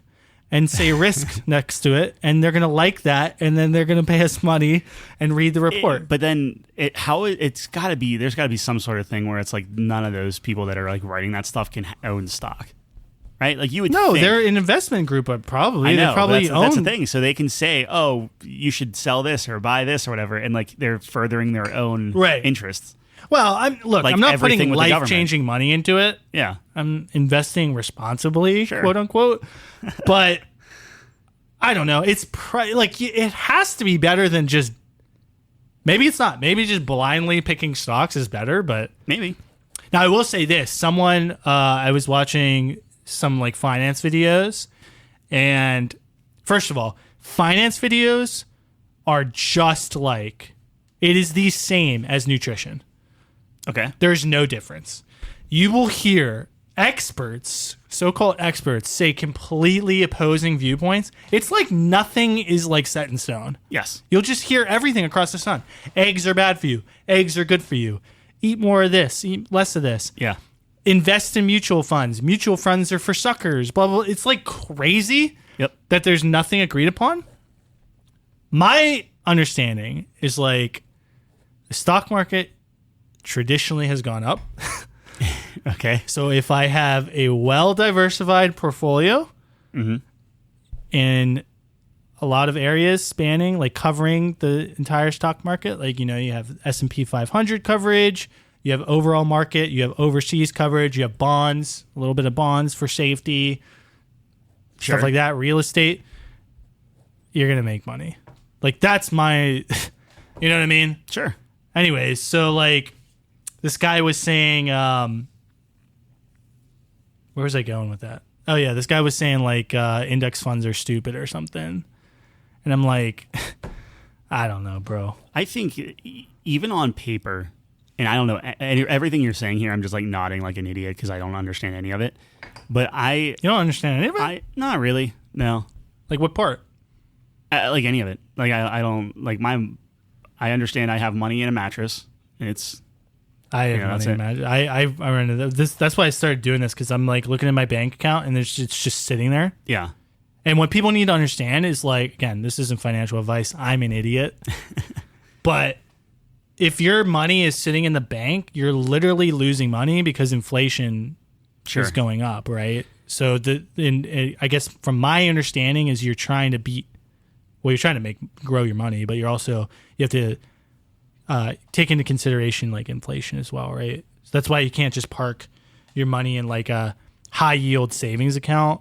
and say risk next to it, and they're going to like that, and then they're going to pay us money and read the report. But then it's got to be, there's got to be some sort of thing where it's like none of those people that are like writing that stuff can own stock. Right? Like you would think. They're an investment group, probably. I know, they probably that's the thing. So they can say, you should sell this or buy this or whatever, and like they're furthering their own interests. Well, I'm not putting life-changing money into it. Yeah. I'm investing responsibly, quote unquote. But I don't know. It's it has to be better than just. Maybe it's not. Maybe just blindly picking stocks is better, but maybe. Now I will say this: someone I was watching some like finance videos, and first of all, finance videos are just like it is the same as nutrition. Okay. There's no difference. You will hear experts, so-called experts, say completely opposing viewpoints. It's like nothing is like set in stone. Yes. You'll just hear everything across the sun. Eggs are bad for you. Eggs are good for you. Eat more of this. Eat less of this. Yeah. Invest in mutual funds. Mutual funds are for suckers. Blah, blah. It's like crazy that there's nothing agreed upon. My understanding is like the stock market traditionally has gone up. Okay. So if I have a well-diversified portfolio in a lot of areas spanning, like covering the entire stock market, like, you have S&P 500 coverage, you have overall market, you have overseas coverage, you have bonds, a little bit of bonds for safety, stuff like that, real estate. you're gonna make money. Like that's my, you know what I mean? Sure. Anyways, so like this guy was saying, where was I going with that? Oh yeah, this guy was saying like index funds are stupid or something, and I'm like, I don't know, bro. I think even on paper, and I don't know everything you're saying here. I'm just like nodding like an idiot because I don't understand any of it. But you don't understand any of it? Not really. No. Like what part? Like any of it. Like I don't like I understand I have money in a mattress. And it's. I have money in a mattress. I run into this. That's why I started doing this because I'm like looking at my bank account and it's just sitting there. Yeah. And what people need to understand is like, again, this isn't financial advice. I'm an idiot. But if your money is sitting in the bank, you're literally losing money because inflation is going up, right? So I guess from my understanding is you're trying to grow your money, but you have to take into consideration like inflation as well, right? So that's why you can't just park your money in like a high yield savings account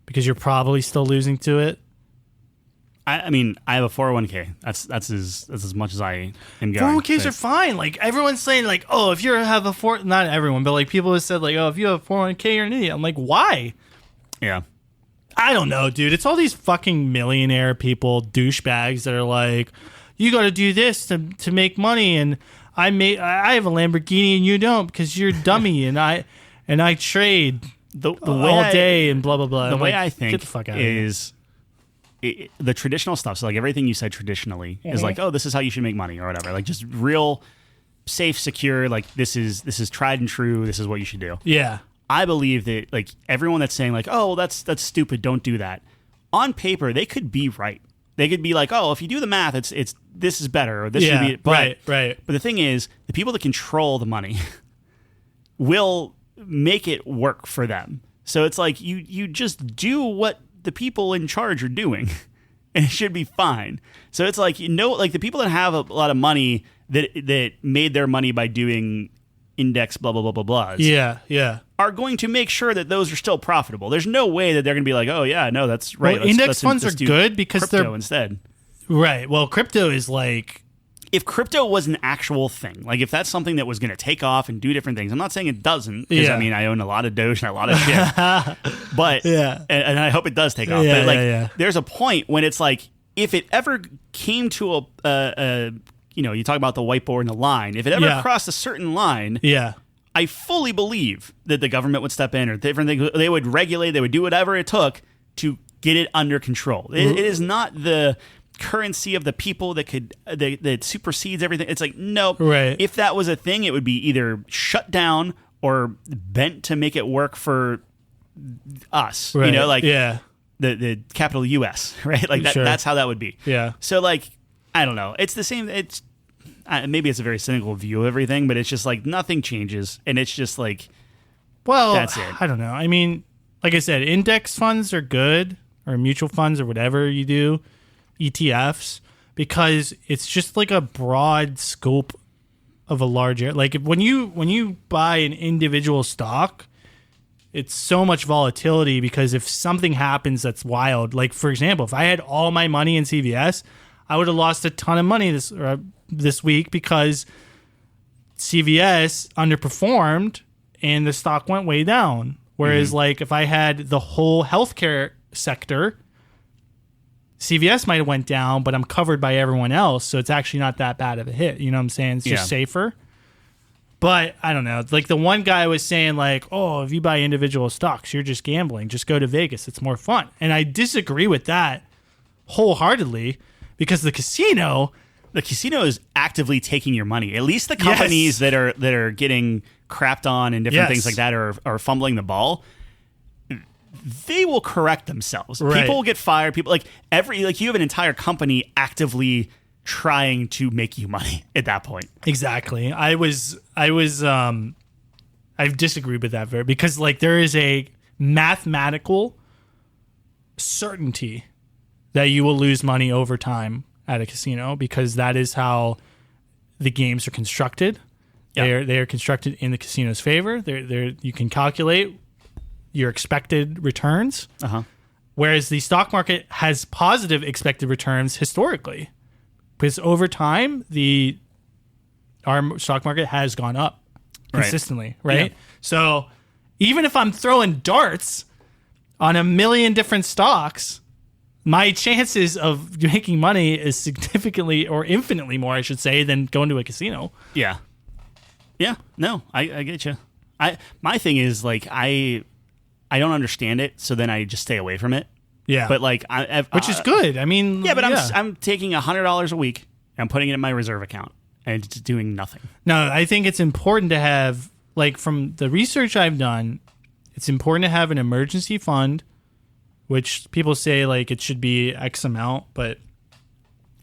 because you're probably still losing to it. I mean, I have a 401k. That's as much as I am going. 401ks are fine. Like everyone's saying, like, oh, if you have not everyone, but like people have said, like, oh, if you have a 401k, you're an idiot. I'm like, why? Yeah. I don't know, dude. It's all these fucking millionaire people, douchebags that are like, you got to do this to make money, and I have a Lamborghini and you don't because you're a dummy, and I trade all day and blah blah blah. The way I think get the fuck out is. The traditional stuff, so like everything you said traditionally is like, oh, this is how you should make money or whatever. Like just real safe, secure, like this is tried and true, this is what you should do. Yeah. I believe that like everyone that's saying like, oh, well, that's stupid, don't do that. On paper, they could be right. They could be like, oh, if you do the math, it's this is better or this should be but, right. But the thing is, the people that control the money will make it work for them. So it's like you just do what the people in charge are doing and it should be fine. So it's like, like the people that have a lot of money that made their money by doing index blah blah blah blah blahs. Yeah. Are going to make sure that those are still profitable. There's no way that they're going to be like, oh yeah, no, that's right. Well, index funds are good because they're instead. Right. Well, crypto is like, if crypto was an actual thing, like if that's something that was going to take off and do different things, I'm not saying it doesn't, because I mean, I own a lot of Doge and a lot of shit, but and I hope it does take off. But like, there's a point when it's like, if it ever came to a you talk about the whiteboard and the line, if it ever crossed a certain line, I fully believe that the government would step in or different things. They would regulate, they would do whatever it took to get it under control. It is not the currency of the people that supersedes everything. It's like, nope. Right. If that was a thing, it would be either shut down or bent to make it work for us. Right. Like the capital US, right? Like that's how that would be. Yeah. So like, I don't know. It's the same. It's maybe it's a very cynical view of everything, but it's just like nothing changes, and it's just like, well, that's it. I don't know. I mean, like I said, index funds are good, or mutual funds, or whatever you do. ETFs, because it's just like a broad scope of a large area. Like when you buy an individual stock, it's so much volatility because if something happens that's wild, like for example, if I had all my money in CVS, I would have lost a ton of money this week because CVS underperformed and the stock went way down. Whereas like if I had the whole healthcare sector, CVS might have went down, but I'm covered by everyone else, so it's actually not that bad of a hit. You know what I'm saying? It's just safer. But I don't know. Like the one guy was saying like, oh, if you buy individual stocks, you're just gambling. Just go to Vegas. It's more fun. And I disagree with that wholeheartedly because the casino is actively taking your money. At least the companies that are getting crapped on and different things like that are fumbling the ball. They will correct themselves. Right. People will get fired. People you have an entire company actively trying to make you money at that point. Exactly. I disagreed with that because like there is a mathematical certainty that you will lose money over time at a casino because that is how the games are constructed. Yep. They are constructed in the casino's favor. You can calculate your expected returns. Whereas the stock market has positive expected returns historically. Because over time, our stock market has gone up consistently, right? Yeah. So even if I'm throwing darts on a million different stocks, my chances of making money is significantly or infinitely more, I should say, than going to a casino. Yeah. Yeah. No, I get you. My thing is like I don't understand it, so then I just stay away from it. Yeah. But like which is good. I mean, yeah, but I'm taking $100 a week and I'm putting it in my reserve account and it's doing nothing. No, I think it's important to have, like, from the research I've done, it's important to have an emergency fund, which people say like it should be X amount, but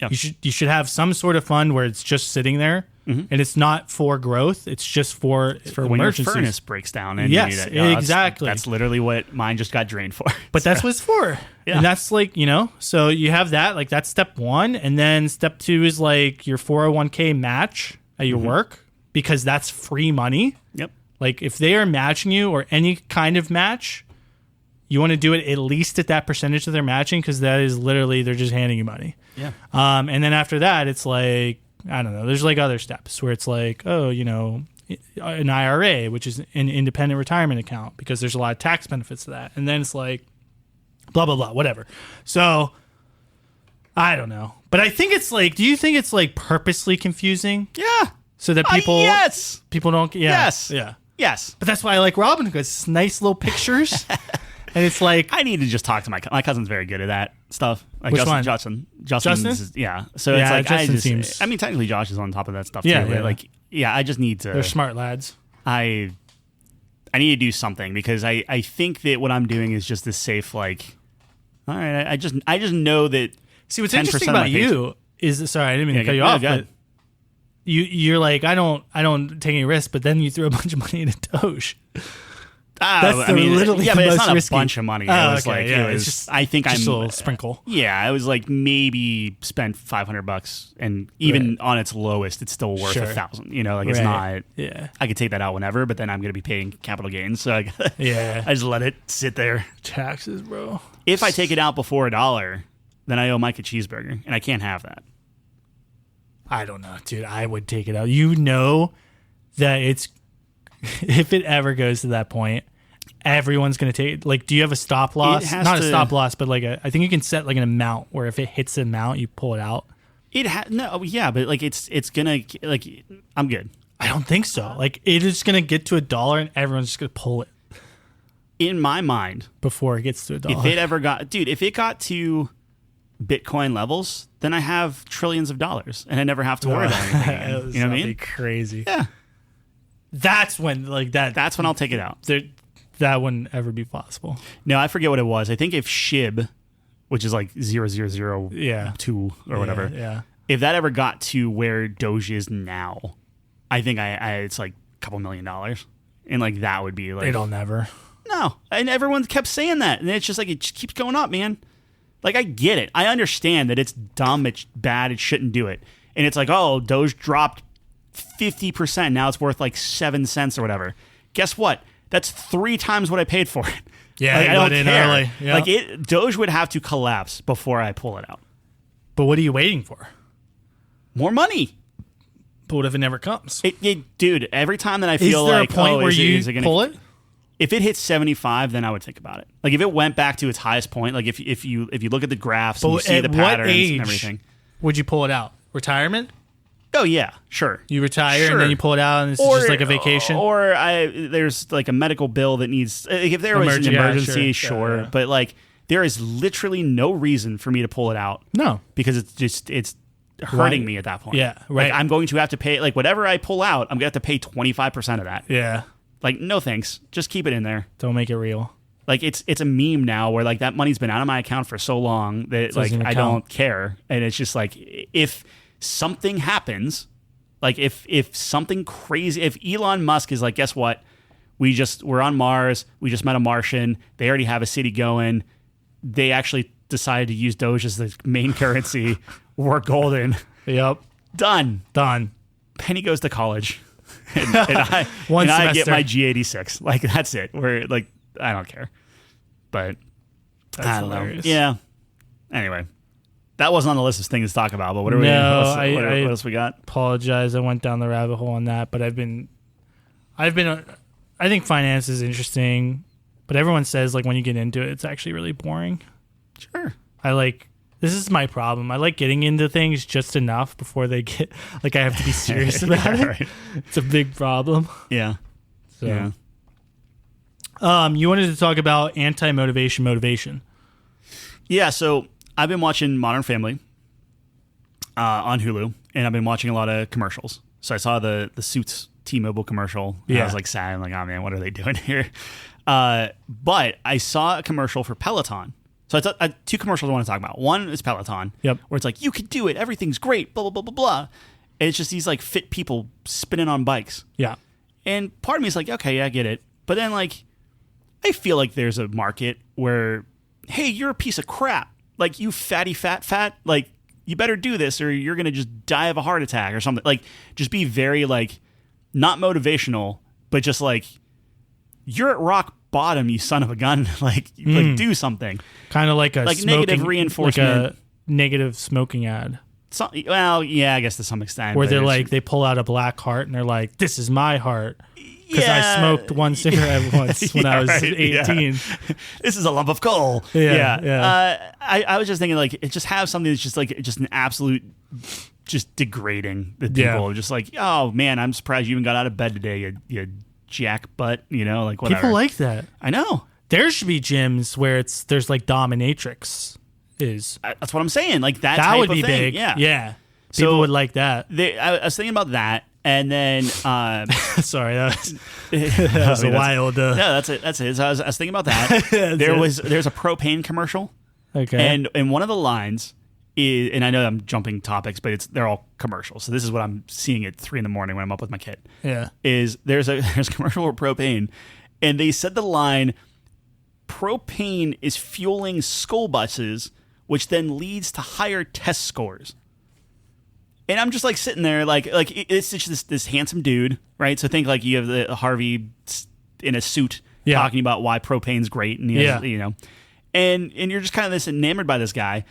you should have some sort of fund where it's just sitting there, and it's not for growth. It's just for when your furnace breaks down. And yes, you need exactly. That's literally what mine just got drained for. But that's what it's for. Yeah. And that's like, so you have that, like that's step one. And then step two is like your 401k match at your work, because that's free money. Yep. Like if they are matching you or any kind of match, you want to do it at least at that percentage that they're matching, because that is literally, they're just handing you money. Yeah. And then after that, it's like, I don't know, there's like other steps where it's like, an IRA, which is an independent retirement account, because there's a lot of tax benefits to that. And then it's like, blah, blah, blah, whatever. So I don't know. But I think it's like, do you think it's like purposely confusing? Yeah. So that people don't, Yes. Yeah. Yes. But that's why I like Robin, because it's nice little pictures. And it's like, I need to just talk to my cousin's very good at that stuff. Like which one? Justin? Yeah. So it's like Justin I mean, technically Josh is on top of that stuff yeah, too. Yeah. Like, I just need to. They're smart lads. I need to do something, because I think that what I'm doing is just this safe. Like, all right, I just know that. See, what's interesting about you is, sorry, I didn't mean to cut you off, but you're like, I don't take any risks, but then you threw a bunch of money into Doge. Literally, but it's not risky. A bunch of money. It was like, it's just, I think just I'm a little sprinkle. Yeah, I was like maybe spent $500, and even on its lowest, it's still worth $1,000. It's not. Yeah, I could take that out whenever, but then I'm going to be paying capital gains, so I just let it sit there. Taxes, bro. If I take it out before $1, then I owe Mike a cheeseburger, and I can't have that. I don't know, dude. I would take it out. That it's. If it ever goes to that point, everyone's going to take, like, do you have a stop loss? Not a stop loss, but like I think you can set like an amount where if it hits the amount, you pull it out. But like it's going to, like, I'm good. I don't think so. Like, it is going to get to $1 and everyone's just going to pull it. In my mind. Before it gets to $1. If it got to Bitcoin levels, then I have trillions of dollars and I never have to worry about anything again. You know what I mean? Be crazy. Yeah. That's when, like, that's when I'll take it out. That wouldn't ever be possible. No, I forget what it was. I think if SHIB, which is like 0.0002 or whatever, if that ever got to where Doge is now, I think it's like a couple $1 million. And like that would be like, it'll never. No. And everyone kept saying that. And it's just like, it just keeps going up, man. Like, I get it. I understand that it's dumb, it's bad, it shouldn't do it. And it's like, oh, Doge dropped 50%. Now it's worth like 7 cents or whatever. Guess what? That's 3 times what I paid for it. Yeah, like, I don't care. Early. Yeah. Like, Doge would have to collapse before I pull it out. But what are you waiting for? More money. But what if it never comes? Dude, every time that I feel like, like, is there a point where you pull it? If it hits 75, then I would think about it. Like, if it went back to its highest point, like if you look at the graphs and you see the patterns and everything, would you pull it out? Retirement? Oh yeah, sure. You retire and then you pull it out, and it's just like a vacation. Or there's like a medical bill that needs. Like, if there was an emergency, sure. Yeah. But like, there is literally no reason for me to pull it out. No, because it's hurting me at that point. Yeah, right. Like, I'm going to have to pay, like, whatever I pull out, I'm going to have to pay 25% of that. Yeah. Like, no thanks. Just keep it in there. Don't make it real. Like, it's a meme now where, like, that money's been out of my account for so long that, like, I don't care. And it's just like, if something happens, like, if something crazy, if Elon Musk is like, guess what? We're on Mars. We just met a Martian. They already have a city going. They actually decided to use Doge as the main currency. We're golden. Yep. Done. Penny goes to college. And I get my G86. Like, that's it. We're like, I don't care. But That's hilarious. Yeah. Anyway, that wasn't on the list of things to talk about. But what what else we got? Apologize. I went down the rabbit hole on that, but I think finance is interesting, but everyone says like when you get into it, it's actually really boring. Sure. This is my problem. I like getting into things just enough before they get like I have to be serious about it. Right. It's a big problem. Yeah. So, yeah. You wanted to talk about motivation. Yeah. So I've been watching Modern Family on Hulu, and I've been watching a lot of commercials. So I saw the Suits T-Mobile commercial. And I was like sad. I'm like, oh man, what are they doing here? But I saw a commercial for Peloton. So I thought two commercials I want to talk about. One is Peloton, where it's like, you can do it. Everything's great, blah, blah, blah, blah, blah. And it's just these like fit people spinning on bikes. Yeah. And part of me is like, okay, yeah, I get it. But then like, I feel like there's a market where, hey, you're a piece of crap. Like you fatty fat. Like you better do this or you're going to just die of a heart attack or something. Like just be very like, not motivational, but just like, you're at rock bottom, you son of a gun. like do something. Kind of like a negative reinforcement, like a negative smoking ad. Well, yeah, I guess to some extent. Where they're like, they pull out a black heart and they're like, "This is my heart." Because I smoked one cigarette once when I was 18. Yeah. This is a lump of coal. Yeah. I was just thinking like, it just have something that's just like just an absolute, just degrading the people. Just like, oh man, I'm surprised you even got out of bed today. You jack butt, like whatever. People like that. I know. There should be gyms where there's like dominatrix. That's what I'm saying. Like that would be thing. big. Yeah. People would like that. I was thinking about that, and then sorry, that was a wild. No, that's it. So I was thinking about that. There's a propane commercial. Okay. And one of the lines is, and I know I'm jumping topics, but they're all commercials. So this is what I'm seeing at 3 a.m. when I'm up with my kid. Yeah. Is there's a commercial for propane, and they said the line, propane is fueling school buses, which then leads to higher test scores. And I'm just like sitting there, like it's just this handsome dude, right? So think like you have the Harvey in a suit talking about why propane's great, and he has, and you're just kind of this enamored by this guy.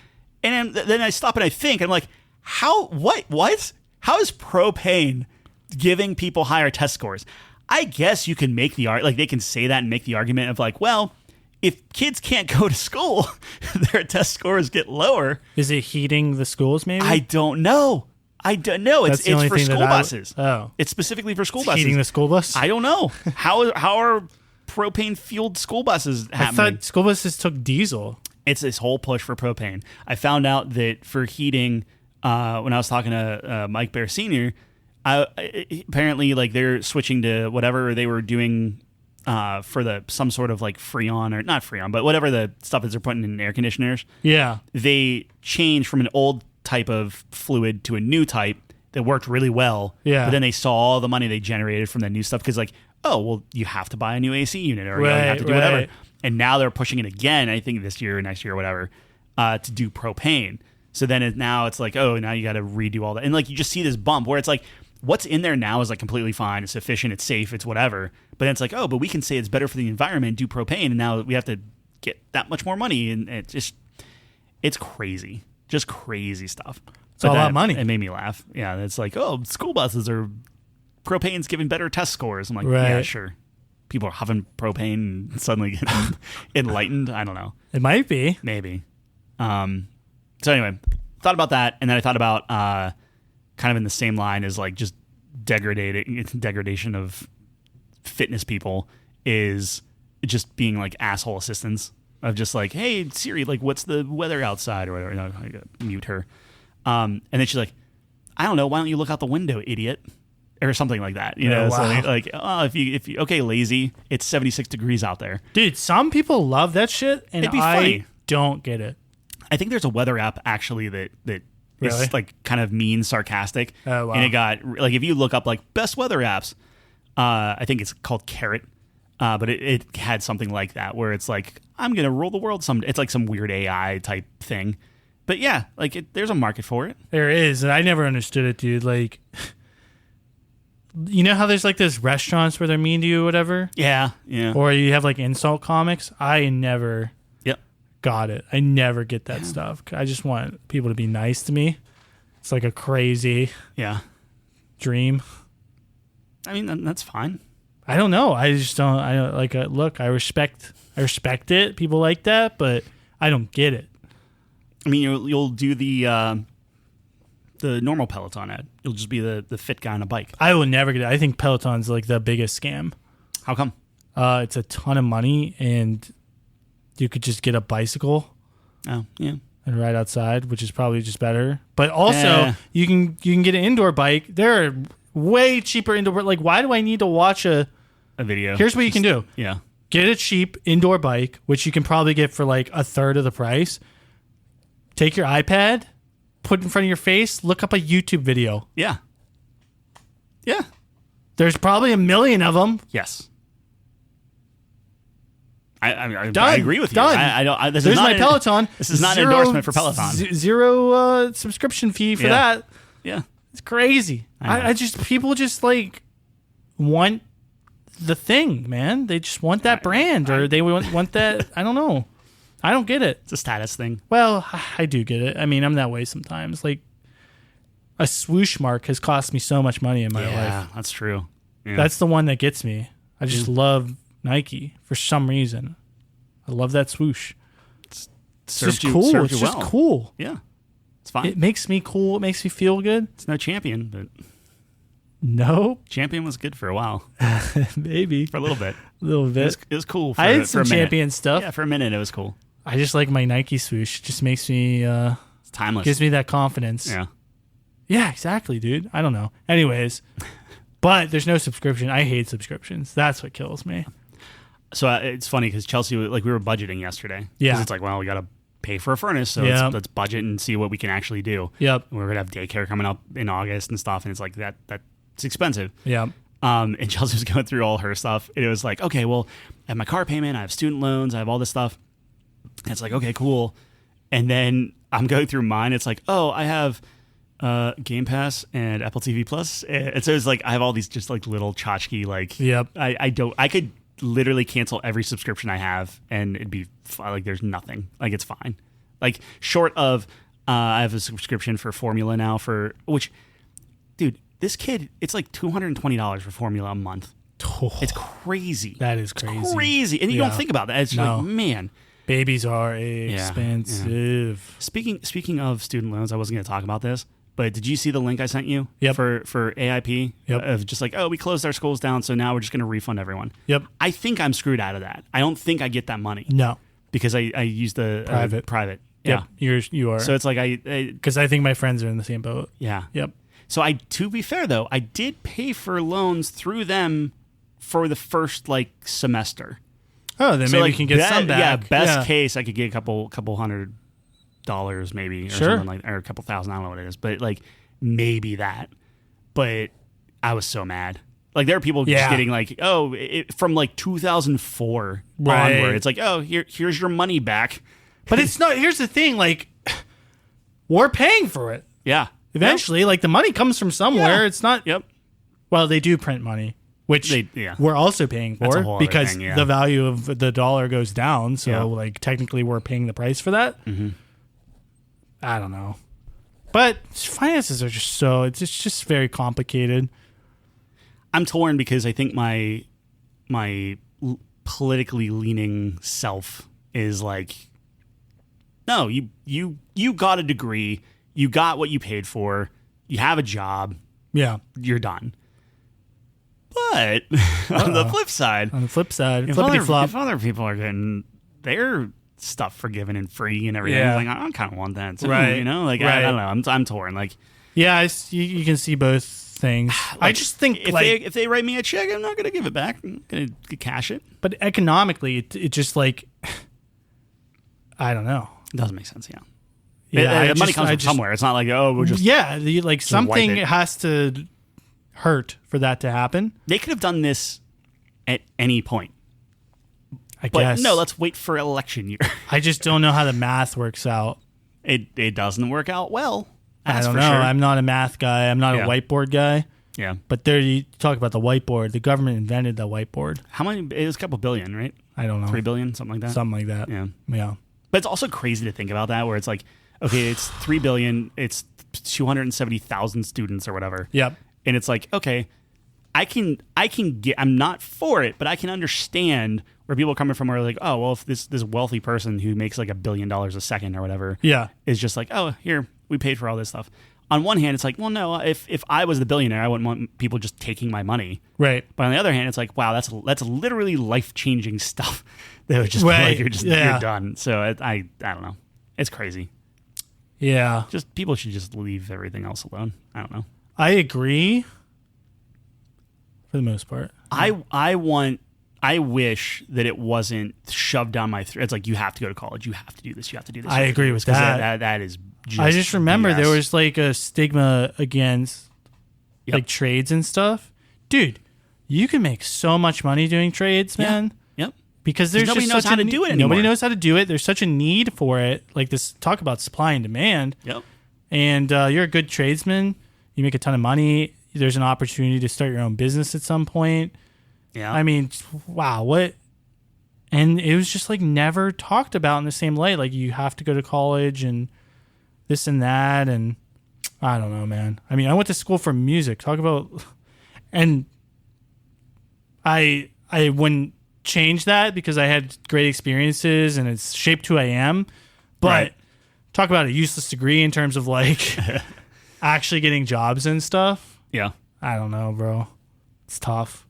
And then I stop and I think, I'm like, how is propane giving people higher test scores? I guess you can make the argument, like they can say that and make the argument of like, well, if kids can't go to school, their test scores get lower. Is it heating the schools maybe? I don't know. It's for school buses. Oh. It's specifically for school buses. Heating the school bus? I don't know. How are propane-fueled school buses happening? I thought school buses took diesel. It's this whole push for propane. I found out that for heating, when I was talking to Mike Bear Sr., apparently like they're switching to whatever they were doing for some sort of like Freon, or not Freon, but whatever the stuff that they're putting in air conditioners. Yeah. They changed from an old type of fluid to a new type that worked really well. Yeah. But then they saw all the money they generated from the new stuff because like, oh, well, you have to buy a new AC unit or you have to do whatever. And now they're pushing it again, I think this year or next year or whatever, to do propane. So then now it's like, oh, now you got to redo all that. And like you just see this bump where it's like, what's in there now is like completely fine. It's efficient. It's safe. It's whatever. But then it's like, oh, but we can say it's better for the environment, do propane. And now we have to get that much more money. And it's crazy. Just crazy stuff. It's all about money. It made me laugh. Yeah. It's like, oh, school buses propane's giving better test scores. I'm like, yeah, sure. People are huffing propane and suddenly getting enlightened. I don't know. It might be. Maybe. So anyway, thought about that. And then I thought about kind of in the same line as like just degradation of fitness people is just being like asshole assistants of just like, hey, Siri, like what's the weather outside or whatever. No, I gotta mute her. And then she's like, I don't know. Why don't you look out the window, idiot? Or something like that, Wow. So like, oh, if you okay, lazy, it's 76 degrees out there, dude. Some people love that shit, and it'd be funny. Don't get it. I think there's a weather app actually that really? is like kind of mean, sarcastic. Oh wow! And it got like if you look up like best weather apps, I think it's called Carrot, but it had something like that where it's like I'm gonna rule the world someday. It's like some weird AI type thing, but yeah, like there's a market for it. There is, and I never understood it, dude. Like. You know how there's like those restaurants where they're mean to you or whatever? Yeah. Or you have like insult comics? I never got it. I never get that stuff. I just want people to be nice to me. It's like a crazy dream. I mean, that's fine. I don't know. I just don't. I don't like. Look, I respect it. People like that, but I don't get it. I mean, you'll do the normal Peloton ad. You'll just be the fit guy on a bike. I will never get it. I think Peloton's like the biggest scam. How come? It's a ton of money, and you could just get a bicycle. Oh, yeah. And ride outside, which is probably just better. But also, you can get an indoor bike. There are way cheaper indoor. Like, why do I need to watch a video? Here's what you can do. Yeah. Get a cheap indoor bike, which you can probably get for like a third of the price. Take your iPad, put it in front of your face, look up a YouTube video. Yeah. Yeah. There's probably a million of them. Yes. I agree with you. Done. This is my Peloton. This is not an endorsement for Peloton. Zero subscription fee for that. Yeah. It's crazy. I just, people just like want the thing, man. They just want that brand, or they want that. I don't know. I don't get it. It's a status thing. Well, I do get it. I mean, I'm that way sometimes. Like, a swoosh mark has cost me so much money in my life. Yeah, that's true. Yeah. That's the one that gets me. I just love Nike for some reason. I love that swoosh. It's just cool. It's just cool. Yeah. It's fine. It makes me cool. It makes me feel good. It's no Champion, but... No. Champion was good for a while. Maybe. For a little bit. A little bit. It was cool I had some Champion stuff. Yeah, for a minute it was cool. I just like my Nike swoosh. It just makes me... it's timeless. Gives me that confidence. Yeah. Yeah, exactly, dude. I don't know. Anyways, but there's no subscription. I hate subscriptions. That's what kills me. So it's funny because Chelsea, like, we were budgeting yesterday. Yeah. Because it's like, well, we got to pay for a furnace, so let's budget and see what we can actually do. Yep. We're going to have daycare coming up in August and stuff, and it's like that's expensive. Yeah. And Chelsea was going through all her stuff, and it was like, okay, well, I have my car payment, I have student loans, I have all this stuff. And it's like, okay, cool. And then I'm going through mine. It's like, oh, I have Game Pass and Apple TV Plus, and so it's like I have all these just like little tchotchke like. Yep. I could literally cancel every subscription I have, and it'd be like there's nothing. Like, it's fine. Like, short of I have a subscription for Formula now which, dude, this kid, it's like $220 for Formula a month. Oh, it's crazy. That is crazy. It's crazy, and you don't think about that. It's like, man. Babies are expensive. Yeah. Speaking of student loans, I wasn't going to talk about this, but did you see the link I sent you for AIP? Yep. Of just like, oh, we closed our schools down, so now we're just going to refund everyone. Yep. I think I'm screwed out of that. I don't think I get that money. No. Because I use the private. Yep. Yeah. You are. So it's like because I think my friends are in the same boat. Yeah. Yep. So to be fair though, I did pay for loans through them for the first like semester. Oh, then maybe you can get some back. Yeah, best case, I could get a couple $100 maybe, or something like, or a couple thousand. I don't know what it is, but like maybe that. But I was so mad. Like, there are people just getting like, from like 2004 onward. It's like, oh, here's your money back. But it's not. Here's the thing, like, we're paying for it. Yeah. Eventually, like, the money comes from somewhere. Yeah. It's not. Yep. Well, they do print money, which we're also paying for because the value of the dollar goes down. So, like, technically, we're paying the price for that. Mm-hmm. I don't know. But finances are just it's just very complicated. I'm torn because I think my politically leaning self is like, no, you got a degree, you got what you paid for, you have a job, you're done. But on the flip side, if other people are getting their stuff forgiven and free and everything, like, I kind of want that too, you know? Like, I don't know, I'm torn. Like, you can see both things. Like, I just think if they write me a check, I'm not going to give it back. I'm going to cash it. But economically, it just like, I don't know. It doesn't make sense. The money comes from somewhere. It's not like, we'll just like something has to hurt for that to happen. They could have done this at any point. I guess. No, let's wait for election year. I just don't know how the math works out. It doesn't work out well. I don't know. Sure. I'm not a math guy. I'm not a whiteboard guy. Yeah. But there, you talk about the whiteboard. The government invented the whiteboard. How many? It was a couple billion, right? I don't know. 3 billion, something like that. Something like that. Yeah. Yeah. But it's also crazy to think about that, where it's like, okay, it's 3 billion, it's 270,000 students or whatever. Yep. And it's like, okay, I can get, I'm not for it, but I can understand where people are coming from, where like, oh, well, if this wealthy person who makes like $1 billion a second or whatever, is just like, oh, here, we paid for all this stuff. On one hand, it's like, well, no, if I was the billionaire, I wouldn't want people just taking my money. Right. But on the other hand, it's like, wow, that's literally life-changing stuff that would just be like, you're done. So I don't know. It's crazy. Yeah. Just people should just leave everything else alone. I don't know. I agree. For the most part. I wish that it wasn't shoved down my throat. It's like, you have to go to college. You have to do this. You have to do this. I agree with that. That is just I just remember BS. there was like a stigma against like trades and stuff. Dude, you can make so much money doing trades, man. Yep. Because there's nobody just knows such how to do it anymore. Nobody knows how to do it. There's such a need for it. Like this talk about supply and demand. Yep. And you're a good tradesman. You make a ton of money. There's an opportunity to start your own business at some point. Yeah. I mean, wow, what? And it was just like never talked about in the same light. Like you have to go to college and this and that. And I don't know, man. I mean, I went to school for music. Talk about, and I wouldn't change that because I had great experiences and it's shaped who I am. But talk about a useless degree in terms of like actually getting jobs and stuff. Yeah. I don't know, bro. It's tough.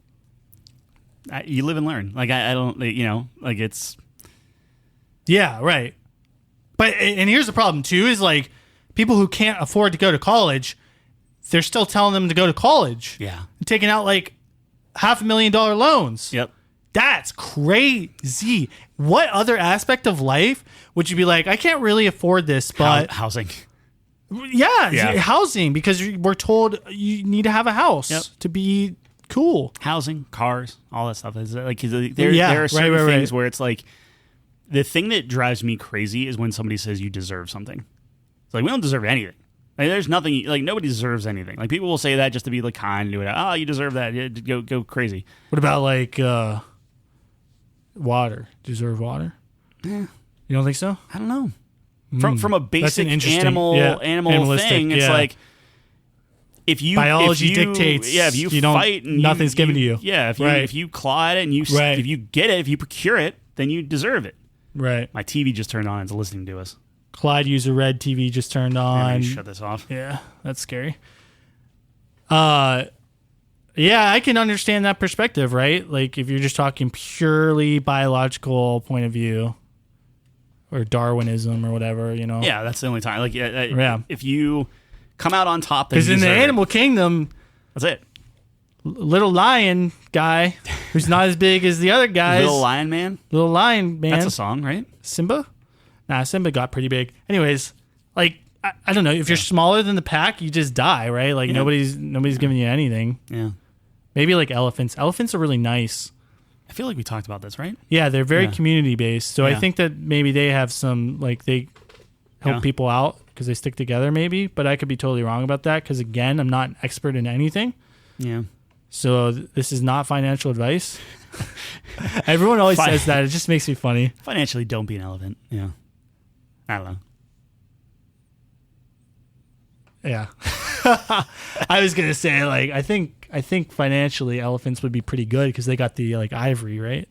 You live and learn. Like, I don't, you know, like it's. Yeah, right. But, and here's the problem too, is like people who can't afford to go to college, they're still telling them to go to college. Yeah. And taking out like $500,000 loans. Yep. That's crazy. What other aspect of life would you be like, I can't really afford this, but. Housing. Yeah, housing, because we're told you need to have a house to be cool. Housing, cars, all that stuff. Is like there are certain things where it's like the thing that drives me crazy is when somebody says you deserve something. It's like, we don't deserve anything. Like, there's nothing, like nobody deserves anything. Like, people will say that just to be like kind and do it. Oh, you deserve that. Yeah, go crazy. What about like water? Deserve water? Yeah. You don't think so? I don't know. From a basic animal thing, it's like if you biology dictates, if you fight and nothing's given to you. Yeah, if you claw at it and if you get it, if you procure it, then you deserve it. Right. My TV just turned on and it's listening to us. Clyde user red TV just turned on. Shut this off. Yeah, that's scary. Yeah, I can understand that perspective, right? Like if you're just talking purely biological point of view. Or Darwinism or whatever, you know. Yeah, that's the only time. Like, if you come out on top, because in the animal kingdom, that's it. Little lion guy, who's not as big as the other guys. Little lion man. Little lion man. That's a song, right? Simba. Nah, Simba got pretty big. Anyways, like I don't know. If you're smaller than the pack, you just die, right? Like nobody's giving you anything. Yeah. Maybe like elephants. Elephants are really nice. I feel like we talked about this, right? Yeah, they're very community based. So I think that maybe they have some, like they help people out because they stick together maybe. But I could be totally wrong about that because, again, I'm not an expert in anything. Yeah. So this is not financial advice. Everyone always says that. It just makes me funny. Financially, don't be an elephant. Yeah. I don't know. Yeah. I was going to say, like, I think financially elephants would be pretty good because they got the like ivory, right?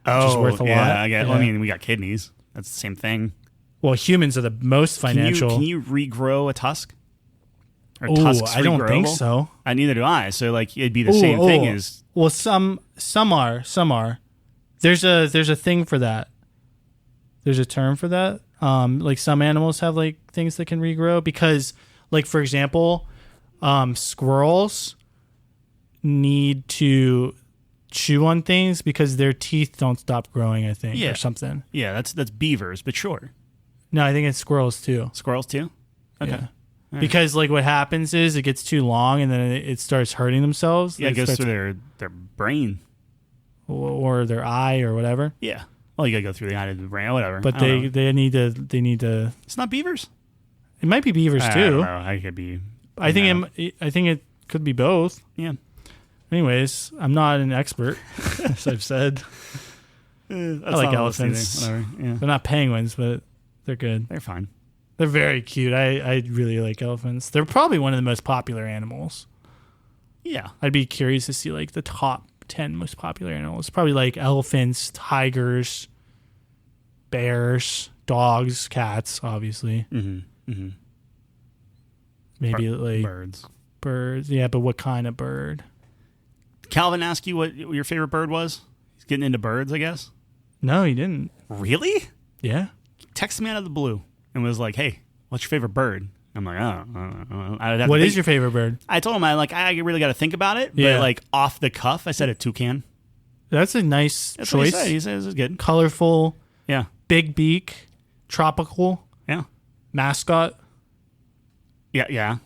Oh, which is worth a lot. Well, I mean, we got kidneys. That's the same thing. Well, humans are the most financial. Can you regrow a tusk? Oh, I don't think so. Neither do I. So like it'd be the same thing as. Well, some are. There's a thing for that. There's a term for that. Like some animals have like things that can regrow because, like for example, squirrels need to chew on things because their teeth don't stop growing, I think, or something. Yeah, that's beavers, but sure. No, I think it's squirrels too. Squirrels too? Okay. Yeah. Right. Because like what happens is it gets too long and then it starts hurting themselves. Yeah, it goes through their brain. Or their eye or whatever. Yeah. Well, you gotta go through the eye of the brain or whatever. But they need to. It's not beavers. It might be beavers too. I don't know. I could be. I think it could be both. Yeah. Anyways, I'm not an expert, as I've said. I like elephants. Whatever. Yeah. They're not penguins, but they're good. They're fine. They're very cute. I really like elephants. They're probably one of the most popular animals. Yeah. I'd be curious to see like the top 10 most popular animals. Probably like elephants, tigers, bears, dogs, cats, obviously. Mm-hmm. Mm-hmm. Maybe like birds. Yeah, but what kind of bird? Calvin asked you what your favorite bird was? He's getting into birds, I guess. No, he didn't. Really? Yeah. He texted me out of the blue and was like, "Hey, what's your favorite bird?" I'm like, "Oh, what is your favorite bird?" I told him I really got to think about it. Yeah. But like off the cuff, I said a toucan. That's a nice That's choice. What he says it's good. Colorful. Yeah. Big beak. Tropical. Yeah. Mascot. Yeah.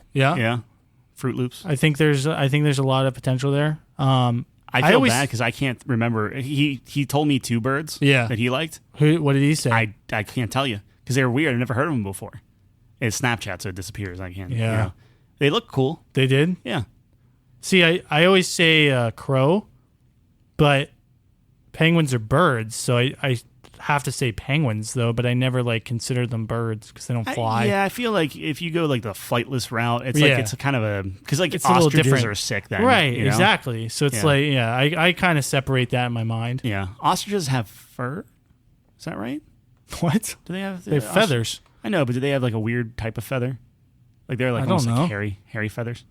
Fruit Loops. I think there's a lot of potential there. I feel bad because I can't remember. He told me two birds. Yeah. That he liked. What did he say? I can't tell you because they were weird. I've never heard of them before. It's Snapchat, so it disappears. I can't. Yeah. You know. They look cool. They did? Yeah. See, I always say crow, but penguins are birds, so I have to say penguins though, but I never like consider them birds because they don't fly. I feel like if you go like the flightless route, it's like it's a kind of a because like it's ostriches a little different. Are sick then, right? You know? Exactly. So it's I kind of separate that in my mind. Yeah, ostriches have fur. Is that right? What do they have? They have feathers. I know, but do they have like a weird type of feather? Like they're like almost like hairy feathers.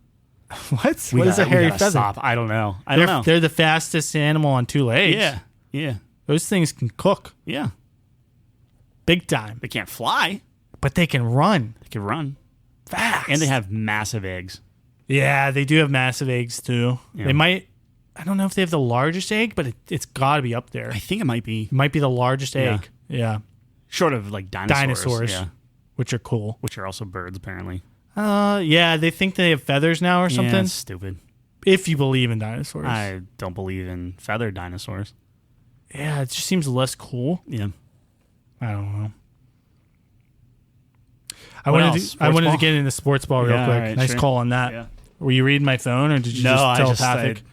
What? What is a hairy feather? Stop. I don't know. I don't know. They're the fastest animal on two legs. Yeah. Those things can cook. Yeah. Big time. They can't fly, but they can run. They can run fast, and they have massive eggs. Yeah, they do have massive eggs too. Yeah. They might. I don't know if they have the largest egg, but it's got to be up there. I think it might be. It might be the largest egg. Yeah. Short of like dinosaurs. Yeah. Which are cool. Which are also birds, apparently. Yeah, they think they have feathers now or something. Yeah, that's stupid. If you believe in dinosaurs. I don't believe in feathered dinosaurs. Yeah, it just seems less cool. Yeah. I don't know. I wanted to get into Sportsball real quick. Right, nice call on that. Yeah. Were you reading my phone or did you just telepathic?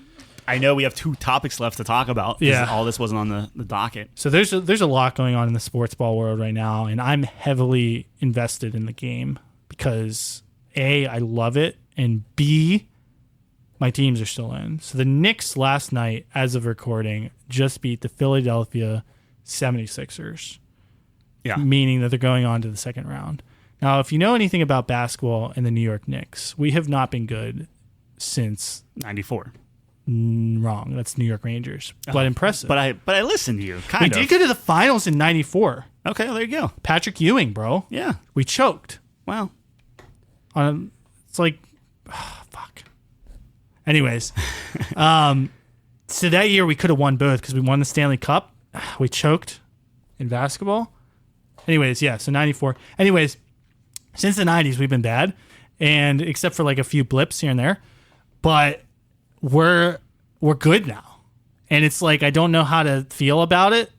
I know we have two topics left to talk about. Yeah. All this wasn't on the docket. So there's a lot going on in the Sportsball world right now, and I'm heavily invested in the game because A, I love it, and B, my teams are still in. So the Knicks last night, as of recording, just beat the Philadelphia 76ers. Yeah. Meaning that they're going on to the second round. Now, if you know anything about basketball and the New York Knicks, we have not been good since 94. Wrong. That's New York Rangers. But impressive. But I listened to you. We did go to the finals in 94. Okay, well, there you go. Patrick Ewing, bro. Yeah. We choked. Wow. It's like, fuck. Anyways, so that year we could have won both because we won the Stanley Cup. We choked in basketball. Anyways, yeah, so 94. Anyways, since the 90s, we've been bad, and except for like a few blips here and there, but we're good now. And it's like I don't know how to feel about it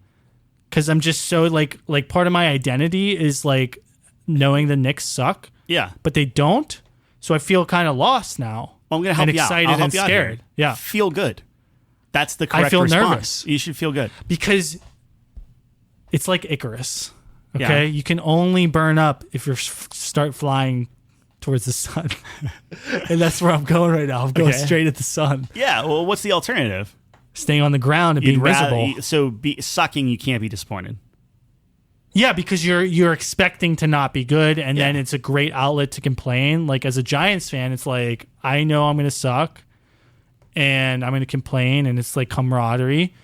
because I'm just so like part of my identity is like knowing the Knicks suck. Yeah. But they don't. So I feel kind of lost now. Well, I'm going to help you out. Excited and scared. Yeah. Feel good. That's the correct response. I feel nervous. You should feel good. Because it's like Icarus. Okay? Yeah. You can only burn up if you start flying towards the sun. And that's where I'm going right now. I'm going straight at the sun. Yeah. Well, what's the alternative? Staying on the ground and being miserable. So sucking, you can't be disappointed. Yeah, because you're expecting to not be good, and then it's a great outlet to complain. Like as a Giants fan, it's like I know I'm going to suck, and I'm going to complain, and it's like camaraderie.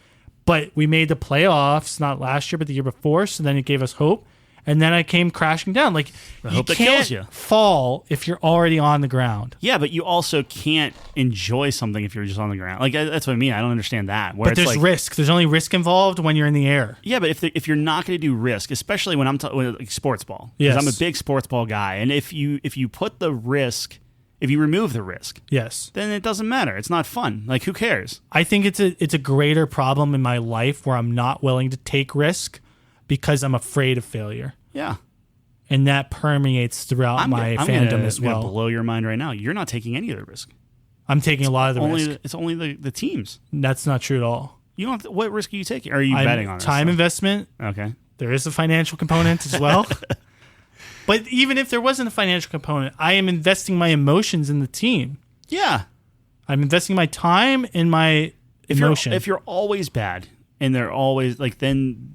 But we made the playoffs not last year, but the year before, so then it gave us hope. And then I came crashing down. Like you can't fall if you're already on the ground. Yeah, but you also can't enjoy something if you're just on the ground. Like that's what I mean. I don't understand that. But there's risk. There's only risk involved when you're in the air. Yeah, but if you're not going to do risk, especially when I'm talking like sports ball, because I'm a big sports ball guy, and if you put the risk, if you remove the risk, yes, then it doesn't matter. It's not fun. Like who cares? I think it's a greater problem in my life where I'm not willing to take risk because I'm afraid of failure. Yeah. And that permeates throughout my fandom as well. I'm going to blow your mind right now. You're not taking any of the risk. I'm taking a lot of the risk. It's only the teams. That's not true at all. You don't. What risk are you taking? Or are you betting on this? Time investment. Okay. There is a financial component as well. But even if there wasn't a financial component, I am investing my emotions in the team. Yeah. I'm investing my time and my emotion. If you're always bad and they're always like, then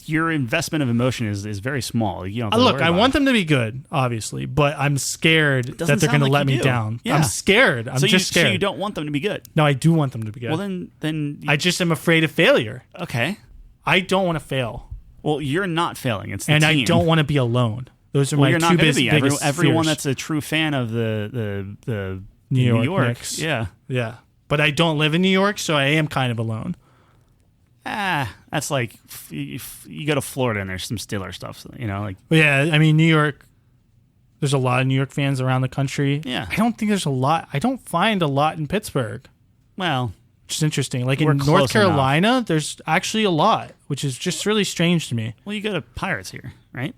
your investment of emotion is very small. You don't look, I want them to be good, obviously, but I'm scared that they're going to let me down. Yeah. I'm scared. I'm just scared. So you don't want them to be good? No, I do want them to be good. Well, then I just am afraid of failure. Okay. I don't want to fail. Well, you're not failing. It's the team. I don't want to be alone. Those are my two biggest Everyone fears. that's a true fan of the New York Knicks. Yeah. Yeah. But I don't live in New York, so I am kind of alone. That's like you go to Florida and there's some Steeler stuff, like. Yeah, I mean New York. There's a lot of New York fans around the country. Yeah, I don't think there's a lot. I don't find a lot in Pittsburgh. Well, which is interesting. Like in North Carolina, there's actually a lot, which is just really strange to me. Well, you go to Pirates here, right?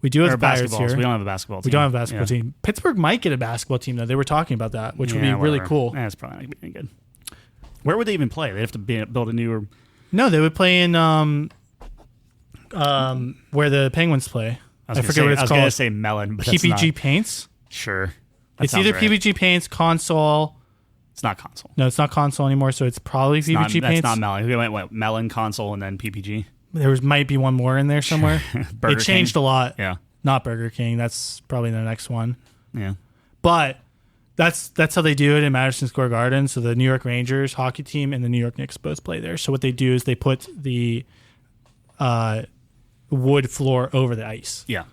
We do have Pirates here. We don't have a basketball team. We don't have a basketball team. Pittsburgh might get a basketball team though. They were talking about that, which would be really cool. That's probably not gonna be any good. Where would they even play? They have to build a new. No, they would play in where the Penguins play. I forget what it's called. I was going to say Mellon, but PPG Paints? Sure. It's either right. PPG Paints, Console. It's not Console. No, it's not Console anymore, so it's probably PPG Paints. That's not Mellon. We went Mellon, Console, and then PPG. Might be one more in there somewhere. It changed a lot. Yeah. Not Burger King. That's probably the next one. Yeah. But that's how they do it in Madison Square Garden. So the New York Rangers hockey team and the New York Knicks both play there. So what they do is they put the wood floor over the ice. Yeah.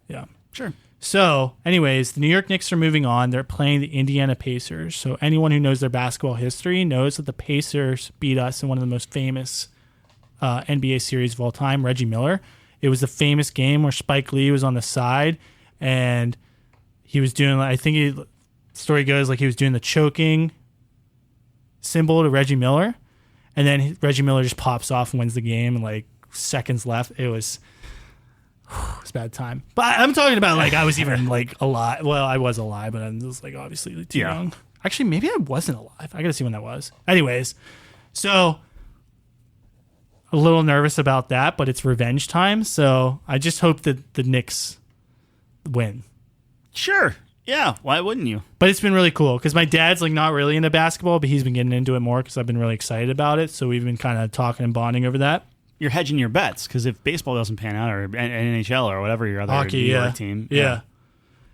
Yeah. Sure. So, anyways, the New York Knicks are moving on. They're playing the Indiana Pacers. So anyone who knows their basketball history knows that the Pacers beat us in one of the most famous NBA series of all time, Reggie Miller. It was the famous game where Spike Lee was on the side and he was doing, the story goes like he was doing the choking symbol to Reggie Miller, and then Reggie Miller just pops off and wins the game, and like seconds left. It was a bad time. But I'm talking about like I was even like alive. Well, I was alive, but I was like obviously too young. Actually, maybe I wasn't alive. I gotta see when that was. Anyways, so a little nervous about that, but it's revenge time. So I just hope that the Knicks win. Sure. Yeah, why wouldn't you? But it's been really cool because my dad's like not really into basketball, but he's been getting into it more because I've been really excited about it. So we've been kind of talking and bonding over that. You're hedging your bets because if baseball doesn't pan out or NHL or whatever your other New York team. Yeah,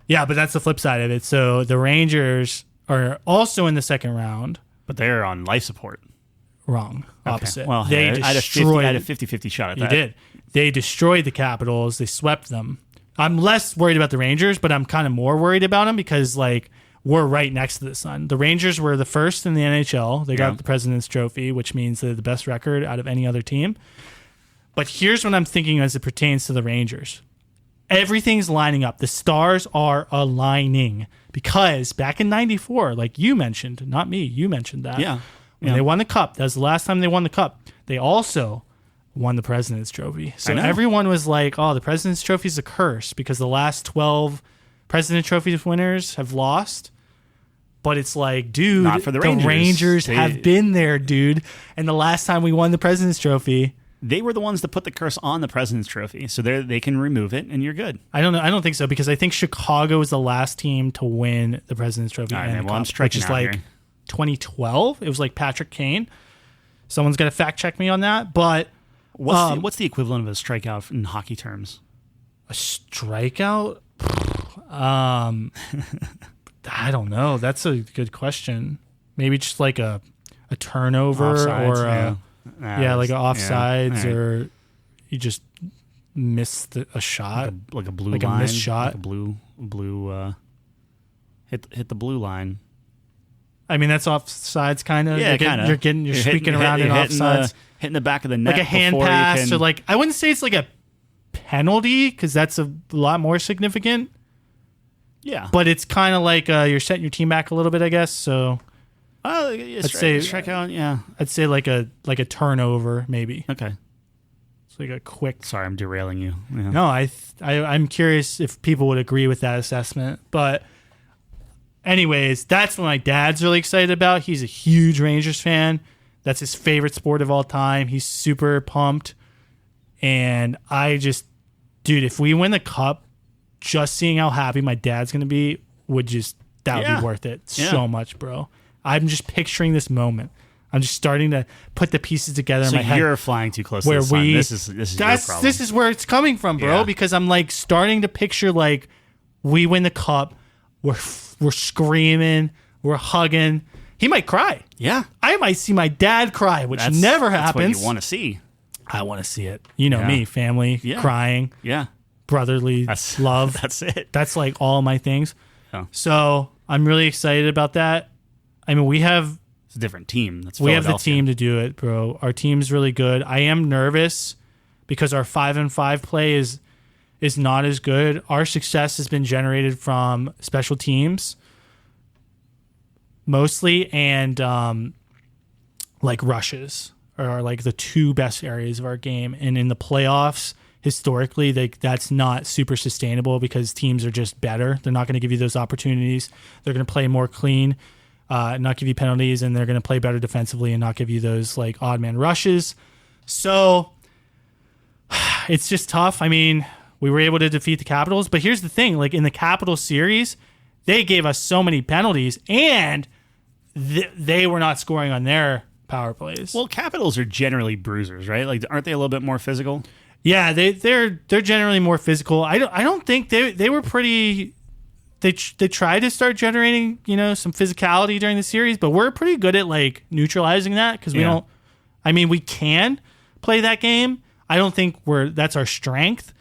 but that's the flip side of it. So the Rangers are also in the second round. But they're on life support. Wrong. Opposite. Okay. Well, I had a 50-50 shot at that. You did. They destroyed the Capitals. They swept them. I'm less worried about the Rangers, but I'm kind of more worried about them because, like, we're right next to the Sun. The Rangers were the first in the NHL. They got the President's Trophy, which means they're the best record out of any other team. But here's what I'm thinking as it pertains to the Rangers. Everything's lining up. The stars are aligning because back in 94, like you mentioned, not me, you mentioned that. Yeah. When they won the Cup, that was the last time they won the Cup. They also won the President's Trophy. So everyone was like, oh, the President's Trophy is a curse because the last 12 President's Trophy winners have lost. But it's like, dude, not for the Rangers. Have been there, dude. And the last time we won the President's Trophy, they were the ones that put the curse on the President's Trophy. So they can remove it and you're good. I don't know. I don't think so because I think Chicago was the last team to win the President's Trophy. All right, well, I'm stretching out here. 2012. It was like Patrick Kane. Someone's going to fact check me on that. But what's the equivalent of a strikeout in hockey terms? A strikeout? I don't know. That's a good question. Maybe just like a turnover offsides, or like an offsides or you just missed a shot. Like a blue like line. Like a missed shot. Like a blue hit the blue line. I mean, that's offsides kind of. Yeah, kind of. You're squeaking around in offsides. Hitting the back of the net. Like a hand pass or like, I wouldn't say it's like a penalty because that's a lot more significant. Yeah. But it's kind of like you're setting your team back a little bit, I guess. So I'd say strikeout, yeah. I'd say like a turnover, maybe. Okay. It's like a quick. Sorry, I'm derailing you. Yeah. No, I'm curious if people would agree with that assessment. But anyways, that's what my dad's really excited about. He's a huge Rangers fan. That's his favorite sport of all time. He's super pumped. And dude, if we win the cup, just seeing how happy my dad's going to be would be worth it so much, bro. I'm just picturing this moment. I'm just starting to put the pieces together in my head. You're flying too close to the sun. This is your problem. This is where it's coming from, bro, because I'm like starting to picture like we win the cup, we're screaming, we're hugging. He might cry. Yeah. I might see my dad cry, which never happens. That's what you want to see. I want to see it. You know me, family, crying, brotherly love. That's it. That's like all my things. Yeah. So I'm really excited about that. I mean, it's a different team. We have the team to do it, bro. Our team's really good. I am nervous because our 5-5 play is not as good. Our success has been generated from special teams mostly, and like rushes are like the two best areas of our game. And in the playoffs, historically, that's not super sustainable because teams are just better. They're not going to give you those opportunities. They're going to play more clean. Not give you penalties, and they're going to play better defensively and not give you those like odd man rushes. So it's just tough. I mean, we were able to defeat the Capitals, but here's the thing: like in the Capital series, they gave us so many penalties, and they were not scoring on their power plays. Well, Capitals are generally bruisers, right? Like, aren't they a little bit more physical? Yeah, they're generally more physical. I don't think they were pretty. They tried to start generating, some physicality during the series, but we're pretty good at like neutralizing that because we don't. I mean, we can play that game. I don't think that's our strength,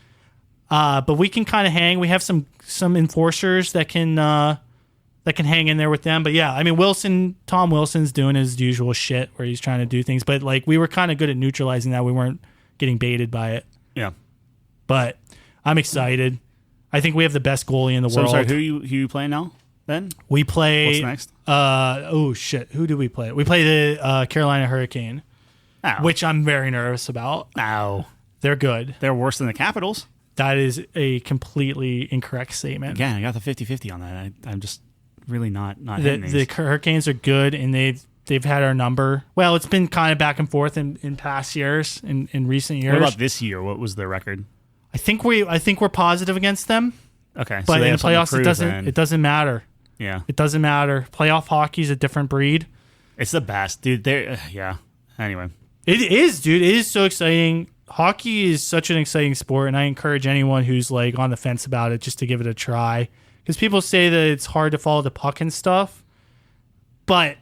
but we can kind of hang. We have some enforcers that can hang in there with them. But yeah, I mean, Tom Wilson's doing his usual shit where he's trying to do things, but like we were kind of good at neutralizing that. We weren't getting baited by it. Yeah, but I'm excited. I think we have the best goalie in the world. I'm sorry, who you playing now, Ben? We play... What's next? Oh, shit. Who do we play? We play the Carolina Hurricane, which I'm very nervous about. No. They're good. They're worse than the Capitals. That is a completely incorrect statement. Again, I got the 50-50 on that. I'm just really not hitting these. The Hurricanes are good, and they've had our number. Well, it's been kind of back and forth in past years, in recent years. What about this year? What was their record? I think we're positive against them. Okay, but in the playoffs, it doesn't matter. Yeah, it doesn't matter. Playoff hockey is a different breed. It's the best, dude. Anyway, it is, dude. It is so exciting. Hockey is such an exciting sport, and I encourage anyone who's like on the fence about it just to give it a try. Because people say that it's hard to follow the puck and stuff, but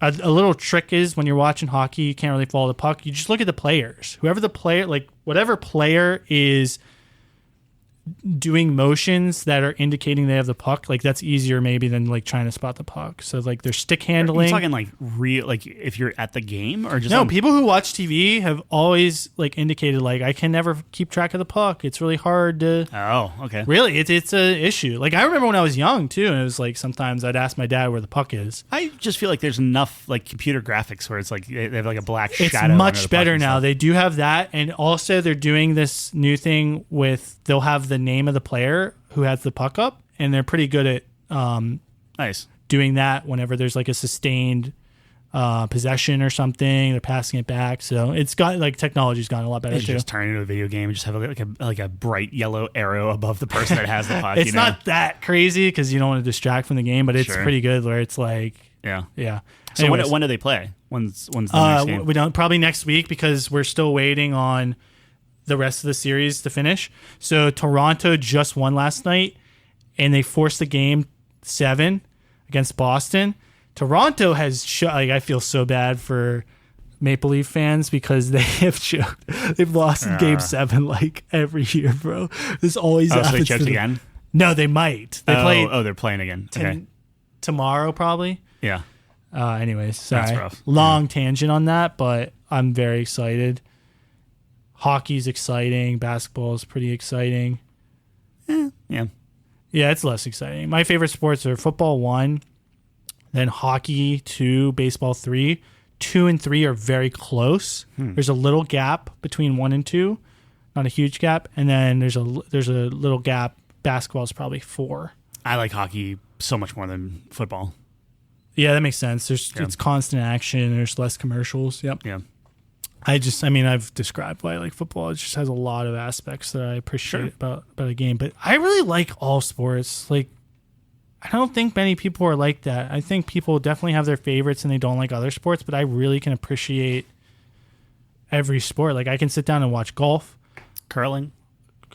a little trick is when you're watching hockey, you can't really follow the puck. You just look at the players. Whatever player is doing motions that are indicating they have the puck, like that's easier maybe than like trying to spot the puck. So like their stick handling. Are you talking like real, like if you're at the game or just no? People who watch TV have always like indicated like I can never keep track of the puck. It's really hard to. Oh, okay. Really, it's an issue. Like I remember when I was young too, and it was like sometimes I'd ask my dad where the puck is. I just feel like there's enough like computer graphics where it's like they have like a black shadow. It's much better now. They do have that, and also they're doing this new thing with they'll have the name of the player who has the puck up, and they're pretty good at nice doing that whenever there's like a sustained possession or something. They're passing it back, so it's got like technology's gotten a lot better too. Just turn it into a video game and just have like a bright yellow arrow above the person that has the puck. It's not that crazy because you don't want to distract from the game, but it's pretty good where it's like yeah. So when do they play? When's the next game? We don't probably next week because we're still waiting on the rest of the series to finish. So Toronto just won last night, and they forced the game 7 against Boston. Toronto has I feel so bad for Maple Leaf fans because they've lost in Game 7 like every year, bro. This always happens. So they choked again? No, they might. They're playing again. Okay. Tomorrow probably. Yeah. Anyways, sorry. That's rough. Long tangent on that, but I'm very excited. Hockey's exciting. Basketball is pretty exciting. Yeah, it's less exciting. My favorite sports are football 1, then hockey 2, baseball 3. 2 and 3 are very close. There's a little gap between 1 and 2, not a huge gap, and then there's a little gap. Basketball is probably 4. I like hockey so much more than football. Yeah, that makes sense. It's constant action. There's less commercials. Yep. Yeah. I've described why I like football. It just has a lot of aspects that I appreciate about a game. But I really like all sports. Like, I don't think many people are like that. I think people definitely have their favorites and they don't like other sports, but I really can appreciate every sport. Like, I can sit down and watch golf. Curling.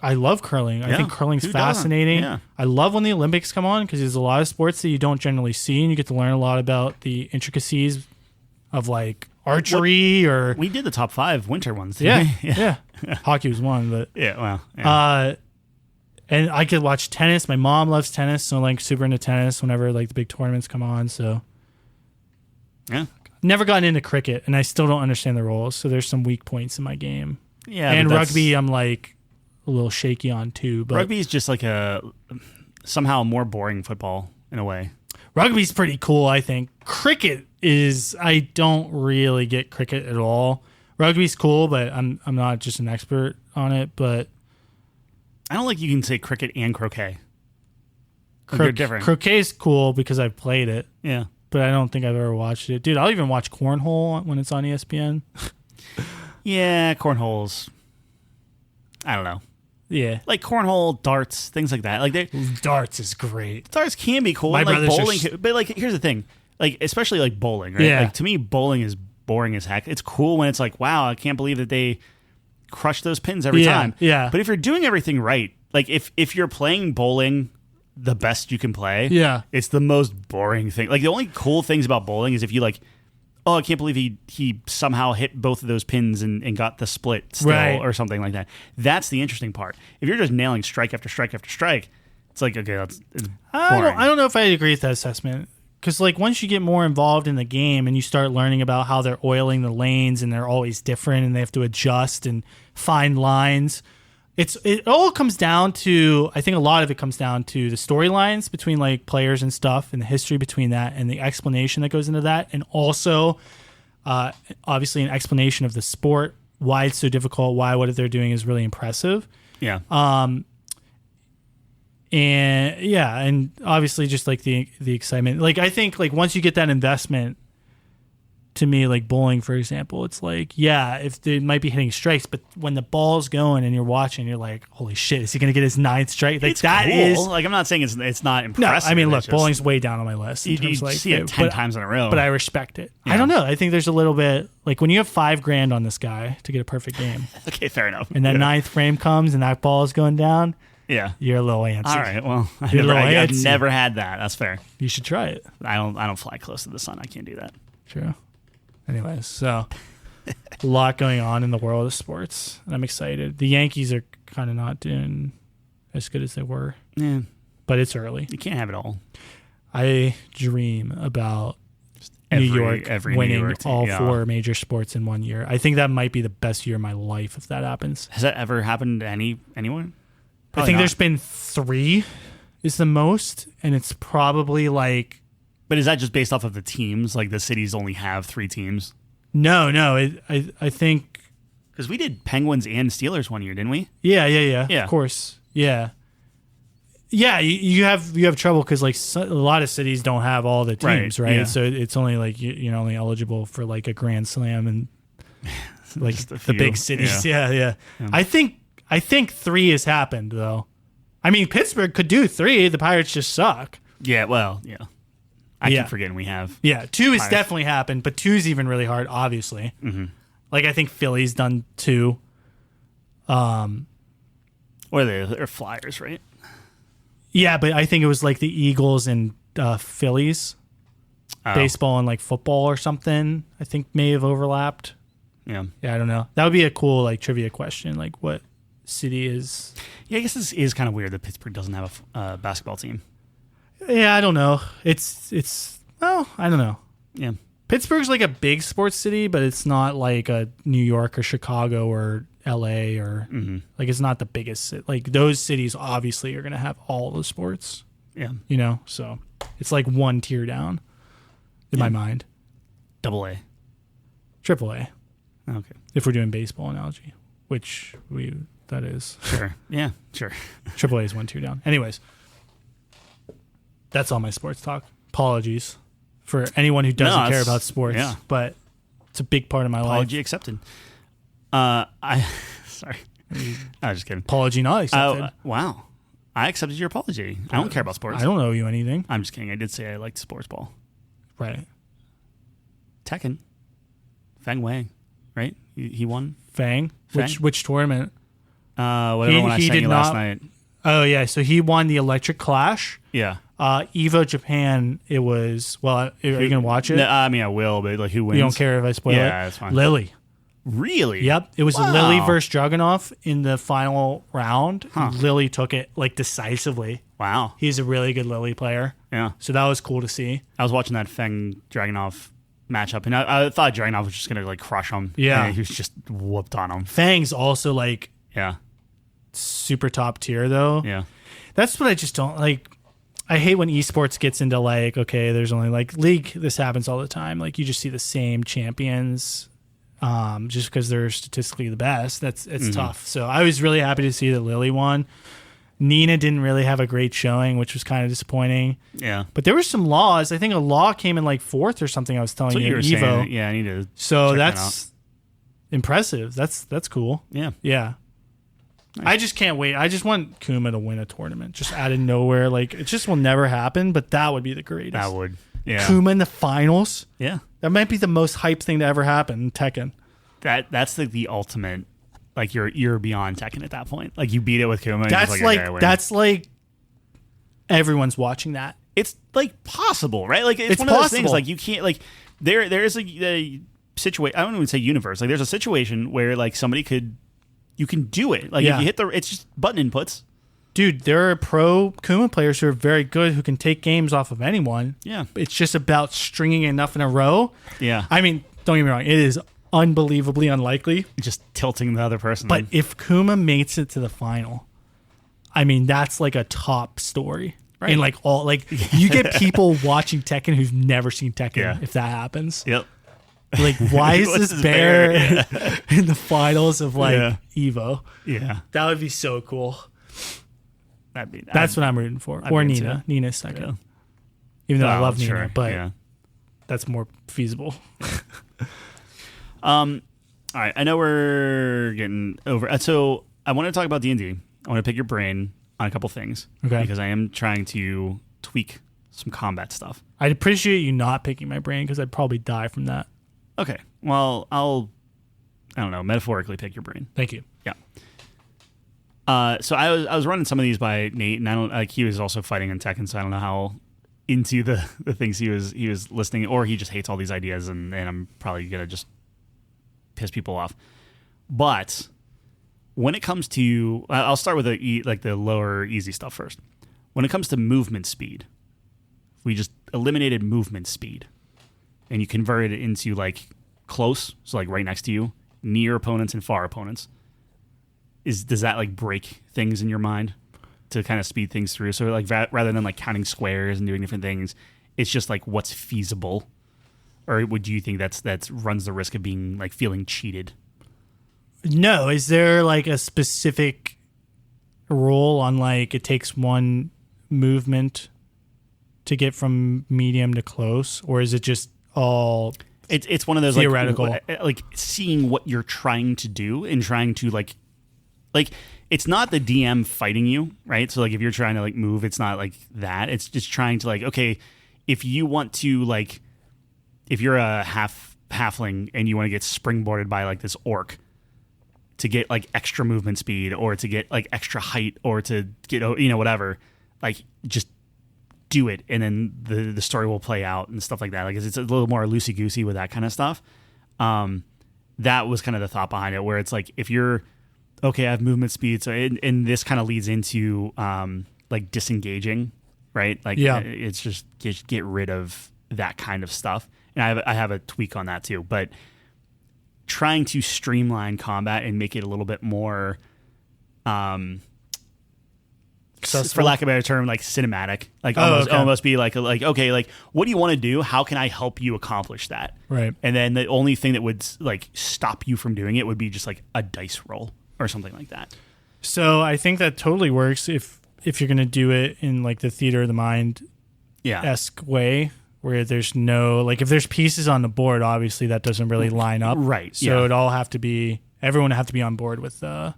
I love curling. I think curling's fascinating. Yeah. I love when the Olympics come on because there's a lot of sports that you don't generally see, and you get to learn a lot about the intricacies of like archery or. We did the top 5 winter ones. Yeah. Hockey was one, but and I could watch tennis. My mom loves tennis, so I'm like super into tennis whenever like the big tournaments come on. So yeah, never gotten into cricket, and I still don't understand the rules. So there's some weak points in my game. Yeah, and rugby, I'm like a little shaky on too. But rugby is just like somehow a more boring football in a way. Rugby's pretty cool, I think. Cricket is, I don't really get cricket at all. Rugby's cool, but I'm not just an expert on it. But I don't like you can say cricket and croquet. They're different. Croquet's cool because I've played it. Yeah, but I don't think I've ever watched it. Dude, I'll even watch cornhole when it's on ESPN. Yeah, cornholes. I don't know. Yeah, like cornhole, darts, things like that. Like darts is great. Darts can be cool. My like bowling, just... but like here's the thing. Like especially like bowling, right? Yeah. Like to me, bowling is boring as heck. It's cool when it's like, wow, I can't believe that they crush those pins every time. Yeah. But if you're doing everything right, like if you're playing bowling the best you can play, it's the most boring thing. Like the only cool things about bowling is if you like, oh, I can't believe he somehow hit both of those pins and got the split still or something like that. That's the interesting part. If you're just nailing strike after strike after strike, it's like, okay, it's boring. I don't know if I agree with that assessment. Because like once you get more involved in the game and you start learning about how they're oiling the lanes and they're always different and they have to adjust and find lines, it all comes down to, I think a lot of it comes down to the storylines between like players and stuff and the history between that and the explanation that goes into that, and also obviously an explanation of the sport, why it's so difficult, why what they're doing is really impressive. Yeah. And obviously just like the excitement. Like I think like once you get that investment, to me, like bowling, for example, it's like, yeah, if they might be hitting strikes, but when the ball's going and you're watching, you're like, holy shit, is he going to get his 9th strike? Like it's that cool. is like, I'm not saying it's not impressive. No, I mean, look, bowling's way down on my list. You see it 10 times in a row. But I respect it. Yeah. I don't know. I think there's a little bit, like when you have $5,000 on this guy to get a perfect game. Okay, fair enough. And that 9th frame comes and that ball is going down. Yeah, you're a little antsy. All right, well, I've never had that. That's fair. You should try it. I don't fly close to the sun. I can't do that. True. Anyways, so a lot going on in the world of sports, and I'm excited. The Yankees are kind of not doing as good as they were. Yeah, but it's early. You can't have it all. I dream about New York winning all 4 major sports in one year. I think that might be the best year of my life if that happens. Has that ever happened to anyone? Probably I think there's been 3 is the most, and it's probably like... But is that just based off of the teams? Like the cities only have 3 teams? No. I think... Because we did Penguins and Steelers one year, didn't we? Yeah. Of course. Yeah. Yeah, you have trouble because like a lot of cities don't have all the teams, right? Yeah. So it's only like you're only eligible for like a Grand Slam and like the big cities. Yeah. I think 3 has happened though. I mean, Pittsburgh could do 3. The Pirates just suck. Yeah. Well. Yeah. I keep forgetting we have. Yeah, 2 has definitely happened, but 2 is even really hard, obviously. Mm-hmm. Like, I think Philly's done 2. Or they're Flyers, right? Yeah, but I think it was like the Eagles and Phillies. Baseball and like football or something, I think may have overlapped. Yeah. Yeah, I don't know. That would be a cool like trivia question, like what city is... Yeah, I guess this is kind of weird that Pittsburgh doesn't have a basketball team. Yeah, I don't know. It's well, I don't know. Yeah. Pittsburgh's like a big sports city, but it's not like a New York or Chicago or LA or like it's not the biggest. Like those cities obviously are going to have all the sports. Yeah. You know, so it's like 1 tier down in my mind. AA. AAA. Okay. If we're doing baseball analogy, which that is. Sure. Yeah, sure. AAA is 1 tier down. Anyways. That's all my sports talk. Apologies for anyone who doesn't care about sports. Yeah. But it's a big part of my Apology life. accepted. Sorry. I was just kidding. Apology not accepted. Wow. I accepted your apology. I don't care about sports. I don't owe you anything. I'm just kidding. I did say I liked Sportsball. Right. Tekken. Feng Wei, right? He won. Fang? Which tournament? Whatever one I sent you last night. Oh, yeah. So he won the Electric Clash. Yeah. Evo Japan, it was... Well, are you going to watch it? No, I mean, I will, but like, who wins? You don't care if I spoil it? Yeah, that's fine. Lily. Really? Yep. It was Lily versus Dragunov in the final round. Huh. Lily took it like decisively. Wow. He's a really good Lily player. Yeah. So that was cool to see. I was watching that Feng Dragunov matchup, and I thought Dragunov was just going to like crush him. Yeah. And he was just whooped on him. Fang's also like Yeah. super top tier though. Yeah. That's what I just don't like. I hate when esports gets into like, okay, there's only like League. This happens all the time. Like you just see the same champions. Just because they're statistically the best, it's tough. So I was really happy to see that Lily won. Nina didn't really have a great showing, which was kind of disappointing. Yeah, but there were some laws. I think a law came in like 4th or something. I was telling you, Evo. Saying. Yeah, I need to. So that's impressive. That's cool. Yeah, yeah. Nice. I just can't wait. I just want Kuma to win a tournament, just out of nowhere. Like it just will never happen, but that would be the greatest. That would. Yeah, Kuma in the finals. Yeah. That might be the most hype thing to ever happen in Tekken. That's the ultimate. Like you're beyond Tekken at that point. Like you beat it with Kuma. That's that's like everyone's watching that. It's like possible, right? Like it's one of those things. Like you can't like there is a situation. I don't even say universe. Like there's a situation where like you can do it. Like if you hit it's just button inputs. Dude, there are pro Kuma players who are very good who can take games off of anyone. Yeah. It's just about stringing enough in a row. Yeah. I mean, don't get me wrong. It is unbelievably unlikely. Just tilting the other person. But if Kuma makes it to the final, I mean, that's like a top story. Right. And like you get people watching Tekken who've never seen Tekken if that happens. Yep. Like, why is this bear in the finals of like Evo? Yeah. That would be so cool. That's what I'm rooting for. Or Nina. Nina's second. Yeah. Even though I love Nina, but that's more feasible. All right. I know we're getting over. So I want to talk about D&D. I want to pick your brain on a couple things. Okay. Because I am trying to tweak some combat stuff. I'd appreciate you not picking my brain because I'd probably die from that. Okay. Well, I don't know, metaphorically pick your brain. Thank you. Yeah. So I was running some of these by Nate, and he was also fighting in Tekken, so I don't know how into the things he was listening, or he just hates all these ideas, and I'm probably gonna just piss people off. But when it comes to, I'll start with the lower easy stuff first. When it comes to movement speed, we just eliminated movement speed, and you converted it into like close, so like right next to you, near opponents and far opponents. Does that like break things in your mind to kind of speed things through? So like rather than like counting squares and doing different things, it's just like what's feasible, or would you think that's runs the risk of being like feeling cheated? No, is there like a specific rule on like it takes one movement to get from medium to close, or is it just all? It's one of those theoretical, like seeing what you're trying to do and trying to like it's not the DM fighting you, right? So like if you're trying to like move, it's not like that. It's just trying to like, okay, if you want to like, if you're a halfling and you want to get springboarded by like this orc to get like extra movement speed or to get like extra height or to get, whatever, like just do it. And then the story will play out and stuff like that. Like it's a little more loosey goosey with that kind of stuff. That was kind of the thought behind it, where it's like, if you're, okay, I have movement speed, so and this kind of leads into like disengaging, right? Like it's just get rid of that kind of stuff. And I have a tweak on that too, but trying to streamline combat and make it a little bit more, for lack of a better term, like cinematic, like almost be like okay, like what do you want to do? How can I help you accomplish that? Right. And then the only thing that would like stop you from doing it would be just like a dice roll or something like that. So I think that totally works if you're going to do it in like the theater of the mind esque way. where there's no, like, if there's pieces on the board, obviously that doesn't really line up. Right. So it'd all have to be, everyone would have to be on board with that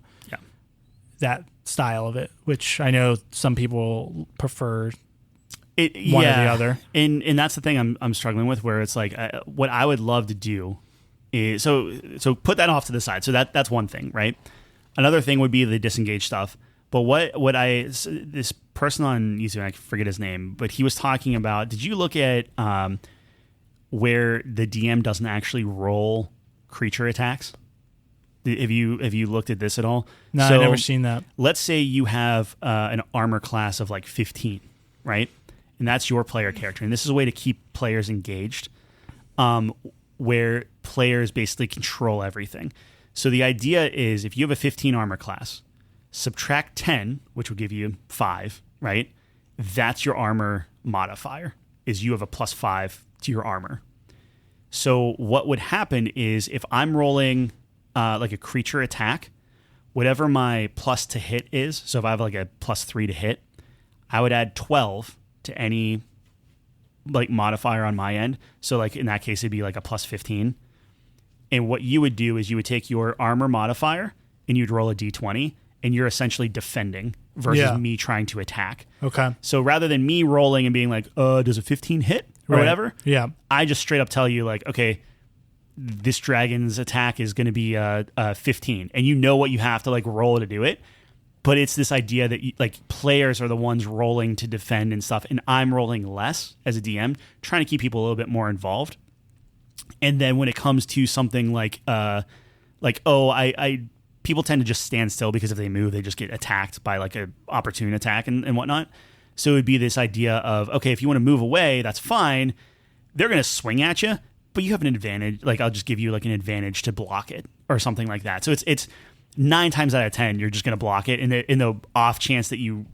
style of it, which I know some people prefer one or the other. And that's the thing I'm struggling with, where it's like, what I would love to do is, so put that off to the side. So that's one thing, right? Another thing would be the disengage stuff. But this person on YouTube, I forget his name, but he was talking about, did you look at where the DM doesn't actually roll creature attacks? Have you looked at this at all? No, I've never seen that. Let's say you have an armor class of like 15, right? And that's your player character. And this is a way to keep players engaged, where players basically control everything. So the idea is, if you have a 15 armor class, subtract 10, which would give you 5, right? That's your armor modifier, is you have a +5 to your armor. So what would happen is, if I'm rolling like a creature attack, whatever my plus to hit is, so if I have like a +3 to hit, I would add 12 to any like modifier on my end. So like in that case, it'd be like a +15. And what you would do is you would take your armor modifier and you'd roll a d20, and you're essentially defending versus me trying to attack. Okay. So rather than me rolling and being like, does a 15 hit or whatever? Yeah. I just straight up tell you, like, okay, this dragon's attack is going to be 15, and you know what you have to like roll to do it. But it's this idea that like players are the ones rolling to defend and stuff, and I'm rolling less as a DM, trying to keep people a little bit more involved. And then when it comes to something like people tend to just stand still, because if they move, they just get attacked by like an opportune attack and whatnot. So it would be this idea of, okay, if you want to move away, that's fine. They're going to swing at you, but you have an advantage. Like, I'll just give you like an advantage to block it or something like that. So it's 9 times out of 10, you're just going to block it. And in the off chance that you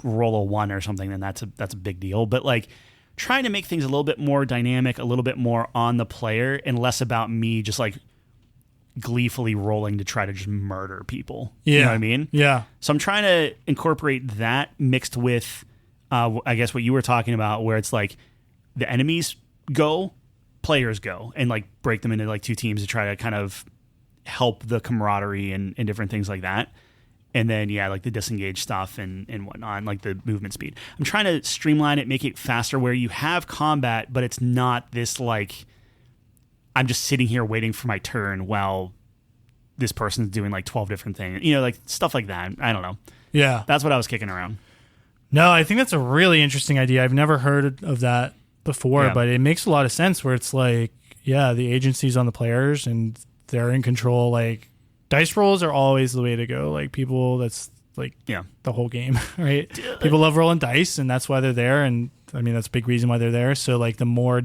roll a 1 or something, then that's a big deal. But like, trying to make things a little bit more dynamic, a little bit more on the player, and less about me just like gleefully rolling to try to just murder people. Yeah. You know what I mean? Yeah. So I'm trying to incorporate that mixed with, I guess, what you were talking about, where it's like the enemies go, players go, and like break them into like 2 teams to try to kind of help the camaraderie and different things like that. And then, like the disengage stuff and whatnot, and like the movement speed. I'm trying to streamline it, make it faster, where you have combat, but it's not this like, I'm just sitting here waiting for my turn while this person's doing like 12 different things. Like stuff like that. I don't know. Yeah. That's what I was kicking around. No, I think that's a really interesting idea. I've never heard of that before, but it makes a lot of sense, where it's like, the agency's on the players and they're in control. Like, dice rolls are always the way to go. Like, people, that's like the whole game, right? People love rolling dice, and that's why they're there. And I mean, that's a big reason why they're there. So like, the more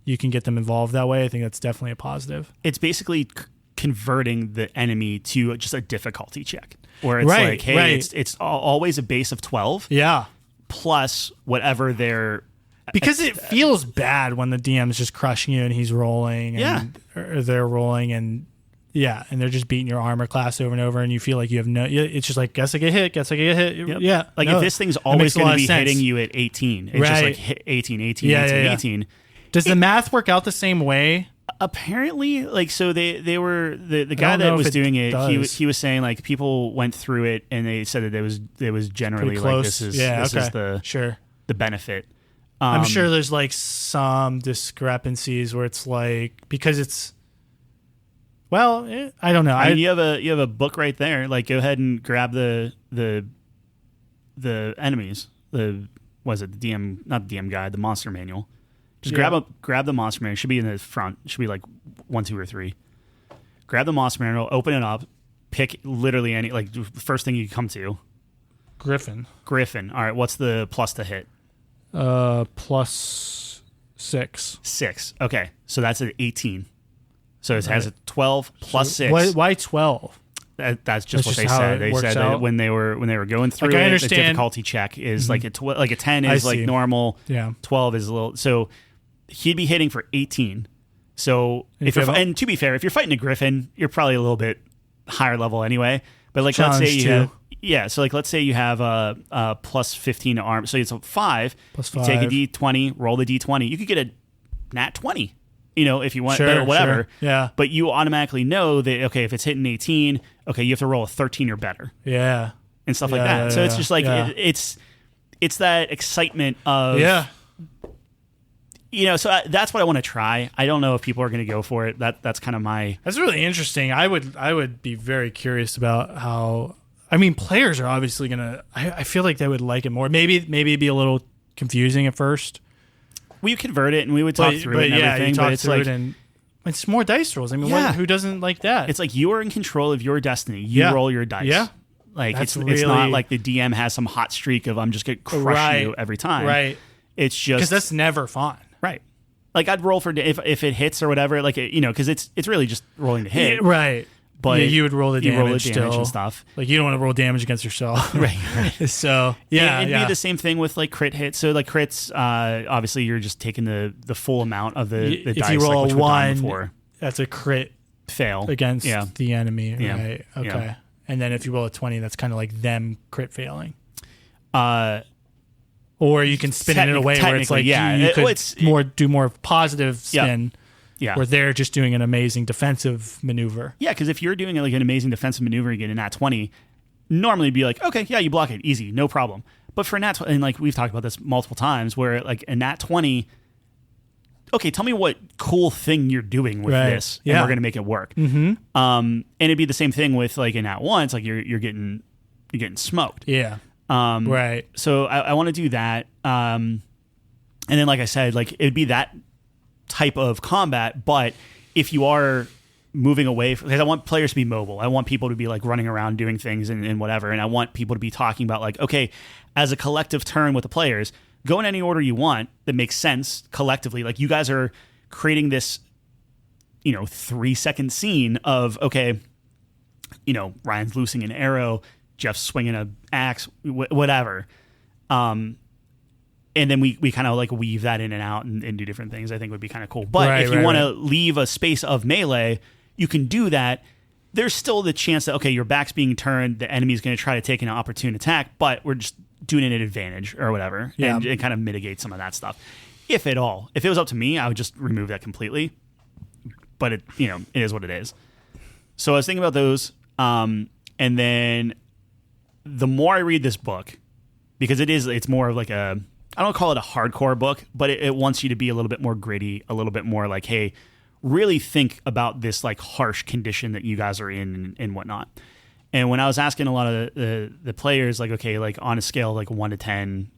you can get them involved that way, I think that's definitely a positive. It's basically converting the enemy to just a difficulty check, where it's like, hey, it's always a base of 12. Yeah. Plus whatever their... Because it feels bad when the DM is just crushing you and he's rolling. And, or they're rolling and... Yeah, and they're just beating your armor class over and over, and you feel like you have no... It's just like, guess I get hit. Yep. Yeah. Like, if this thing's always going to be hitting you at 18, it's just like hit 18. Does the math work out the same way? Apparently, like, so they were... The guy that was doing it, he was saying, like, people went through it, and they said that it was generally like, this is the benefit. I'm sure there's, like, some discrepancies where it's like... Because it's... Well, I don't know. I mean, you have a book right there. Like, go ahead and grab the enemies. The DM, not the DM guide, the monster manual. Just grab the monster manual. It should be in the front. It should be like 1, 2, or 3. Grab the monster manual, open it up, pick literally any, like, the first thing you come to. Griffin. All right, what's the plus to hit? Plus 6. 6. Okay, so that's an 18. So it has a 12 plus 6. Why 12? That's just what they said. They said that when they were going through like, it, the difficulty check is like a 10 is like normal. Yeah. 12 is a little. So he'd be hitting for 18. So and to be fair, if you're fighting a griffin, you're probably a little bit higher level anyway. But like, Challenge let's say you 2. have, yeah. So like, let's say you have a plus 15 arm. So it's a 5. Plus You 5. take a D20, roll the D20. You could get a nat 20. If you want, Sure, whatever. sure. Yeah. But you automatically know that, okay, if it's hitting 18, okay, you have to roll a 13 or better. Yeah. And stuff like that. So it's just like, it's that excitement of, so that's what I want to try. I don't know if people are going to go for it. That's kind of my... That's really interesting. I would be very curious about how... I mean, players are obviously going to... I feel like they would like it more. Maybe it'd be a little confusing at first. We convert it and we would talk through it and everything. You talk it's through like, it and it's more dice rolls. I mean, who doesn't like that? It's like you are in control of your destiny. You roll your dice. Yeah. Like it's not like the DM has some hot streak of I'm just going to crush you every time. Right. It's just... Because that's never fun. Right. Like I'd roll for if it hits or whatever, like because it's really just rolling to hit. Yeah, right. But you would roll the damage, and stuff. Like you don't want to roll damage against yourself. Right. So it'd be the same thing with like crit hits. So like crits, obviously you're just taking the full amount of the if dice. If you roll like, a 1, that's a crit fail against the enemy. Right. Okay. Yeah. And then if you roll a 20, that's kind of like them crit failing. Or you can spin it in a way where it's like you could do more positive spin. Yeah. Where they're just doing an amazing defensive maneuver. Yeah, because if you're doing like an amazing defensive maneuver and getting a nat 20, normally it'd be like, okay, yeah, you block it, easy, no problem. But for a nat 20, and like we've talked about this multiple times, where like a nat 20, okay, tell me what cool thing you're doing with this, and we're gonna make it work. Mm-hmm. And it'd be the same thing with like a nat 1. It's like you're getting smoked. Yeah. Right. So I want to do that. And then, like I said, like it'd be that type of combat, but if you are moving away because I want players to be mobile. I want people to be like running around doing things and whatever. And I want people to be talking about like, okay, as a collective turn with the players, go in any order you want that makes sense collectively. Like you guys are creating this, 3-second scene of, okay, Ryan's loosing an arrow, Jeff's swinging an axe, whatever. And then we kind of like weave that in and out and do different things. I think would be kind of cool. But if you want to leave a space of melee, you can do that. There's still the chance that, okay, your back's being turned, the enemy's going to try to take an opportune attack, but we're just doing it at advantage or whatever. Yeah. And it kind of mitigates some of that stuff. If at all. If it was up to me, I would just remove that completely. But it is what it is. So I was thinking about those. And then the more I read this book, because it's more of like I don't call it a hardcore book, but it wants you to be a little bit more gritty, a little bit more like, hey, really think about this like harsh condition that you guys are in and whatnot. And when I was asking a lot of the players, like, okay, like on a scale of like 1 to 10,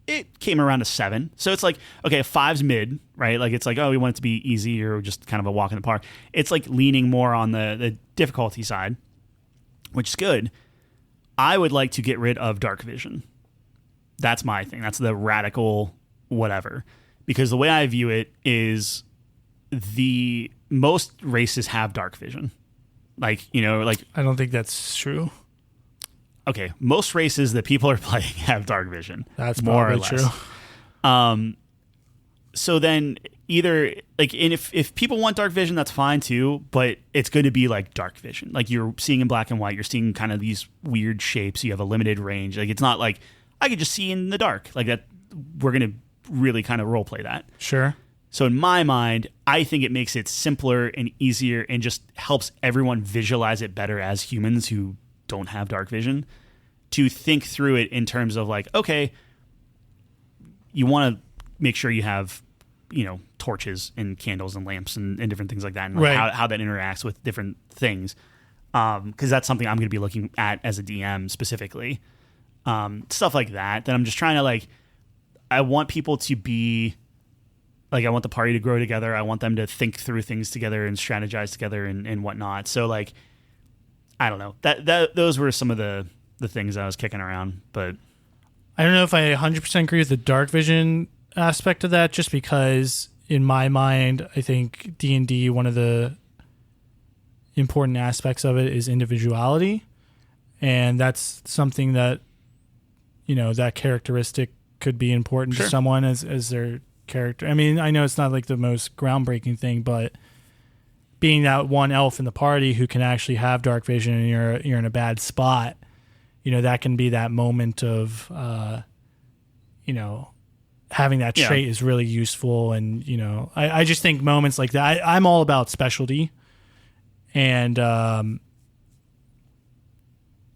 it came around a 7. So it's like, okay, a 5's mid, right? Like it's like, oh, we want it to be easy or just kind of a walk in the park. It's like leaning more on the difficulty side, which is good. I would like to get rid of dark vision. That's my thing. That's the radical whatever. Because the way I view it is most races have dark vision. Like, I don't think that's true. Okay, most races that people are playing have dark vision. That's more or probably less. True. So then either like, and if people want dark vision, that's fine too, but it's going to be like dark vision. Like you're seeing in black and white, you're seeing kind of these weird shapes. You have a limited range. Like it's not like I could just see in the dark like that. We're going to really kind of role play that. Sure. So in my mind, I think it makes it simpler and easier and just helps everyone visualize it better as humans who don't have dark vision to think through it in terms of like, okay, you want to make sure you have, torches and candles and lamps and different things like that, and like how that interacts with different things. Because that's something I'm going to be looking at as a DM specifically. Stuff like that I'm just trying to like, I want people to be like, I want the party to grow together. I want them to think through things together and strategize together and whatnot. So like, I don't know, that those were some of the things I was kicking around, but I don't know if I 100% agree with the dark vision aspect of that, just because in my mind, I think D&D, one of the important aspects of it is individuality. And that's something that, that characteristic could be important to someone as their character. I mean, I know it's not like the most groundbreaking thing, but being that one elf in the party who can actually have dark vision and you're in a bad spot, that can be that moment of, having that trait is really useful. And, I just think moments like that, I'm all about specialty. And,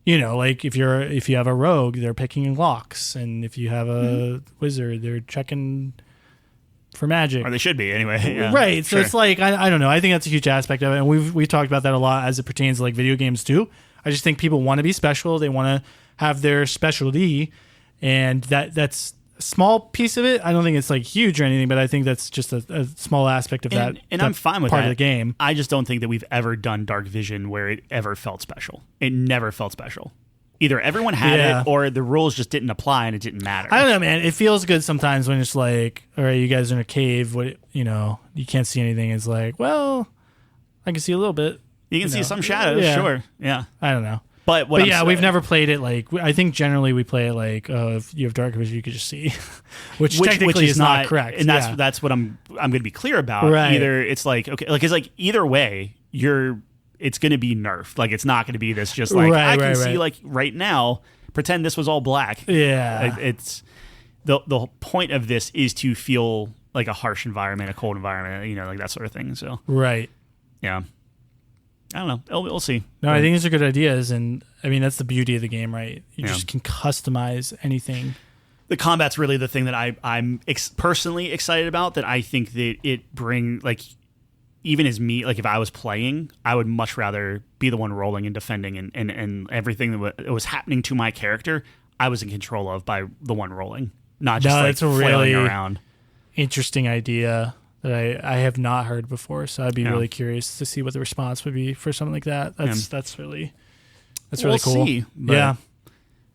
like if you have a rogue, they're picking locks. And if you have a wizard, they're checking for magic. Or they should be anyway. Yeah, right. So it's like, I don't know. I think that's a huge aspect of it. And we've talked about that a lot as it pertains to like video games too. I just think people want to be special. They want to have their specialty. And that's a small piece of it. I don't think it's like huge or anything, but I think that's just a small aspect of that. And I'm fine with part that. of the game. I just don't think that we've ever done dark vision where it ever felt special. It never felt special. Either everyone had it or the rules just didn't apply and it didn't matter. I don't know, man. It feels good sometimes when it's like, all right, you guys are in a cave. You can't see anything. It's like, well, I can see a little bit. You can see some shadows, sure. Yeah. I don't know. But we've never played it like, I think generally we play it like, if you have dark vision, you could just see, which technically is not correct. And that's what I'm going to be clear about. Right. Either it's like, okay, like it's like either way, it's going to be nerfed. Like it's not going to be this just like I can see like right now. Pretend this was all black. Yeah, it's the point of this is to feel like a harsh environment, a cold environment, like that sort of thing. So yeah, I don't know. We'll see. No, I think these are good ideas, and I mean that's the beauty of the game, right? You just can customize anything. The combat's really the thing that I'm personally excited about. That I think that it even as me, like if I was playing, I would much rather be the one rolling and defending and everything that was happening to my character, I was in control of by the one rolling, not just that's a really around. Interesting idea that I have not heard before. So I'd be really curious to see what the response would be for something like that. That's really cool. See,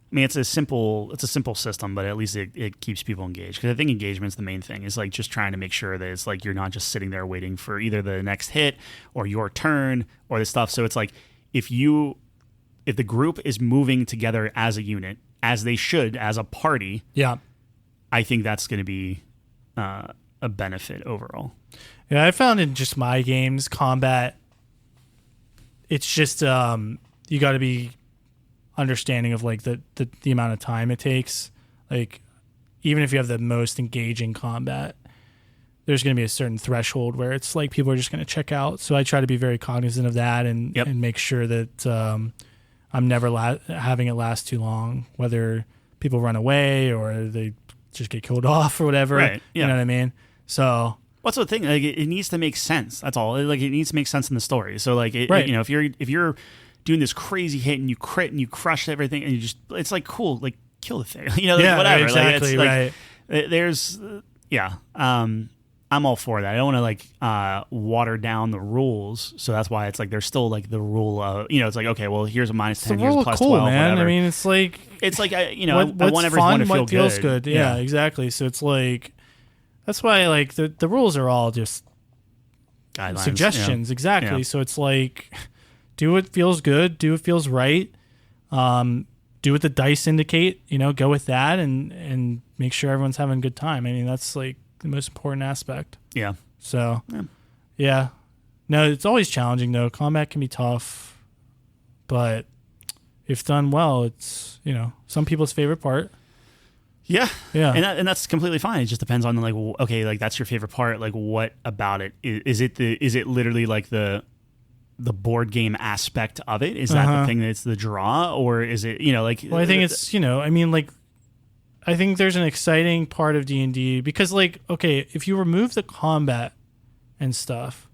I mean, it's a simple system, but at least it keeps people engaged. Because I think engagement's the main thing. Is like just trying to make sure that it's like you're not just sitting there waiting for either the next hit or your turn or the stuff. So it's like if the group is moving together as a unit, as they should, as a party, I think that's going to be a benefit overall. Yeah, I found in just my games, combat, it's just you got to be understanding of like the amount of time it takes. Like even if you have the most engaging combat, there's going to be a certain threshold where it's like people are just going to check out. So I try to be very cognizant of that and make sure that I'm never having it last too long, whether people run away or they just get killed off or whatever. Right. Yeah. You know what I mean? So what's the thing? Like it needs to make sense. That's all. Like it needs to make sense in the story. So like if you're doing this crazy hit and you crit and you crush everything and you just, it's like cool, like kill the thing, whatever. Exactly, like, there's I'm all for that. I don't want to water down the rules, so that's why it's like there's still like the rule of it's like okay, well here's a minus 10, here's a plus cool, 12, man. whatever. I mean, it's like I want everyone to feel what feels good. Yeah, exactly. So it's like that's why like the rules are all just guidelines, suggestions, exactly. So it's like do what feels good, do what feels right, do what the dice indicate. Go with that and make sure everyone's having a good time. I mean, that's like the most important aspect. Yeah. So, yeah. No, it's always challenging though. Combat can be tough, but if done well, it's some people's favorite part. Yeah. Yeah. And that's completely fine. It just depends on that's your favorite part. Like, what about it? Is it literally like the board game aspect of it? Is that the thing that's the draw, or is it Well, I think it's I think there's an exciting part of D&D because if you remove the combat and stuff,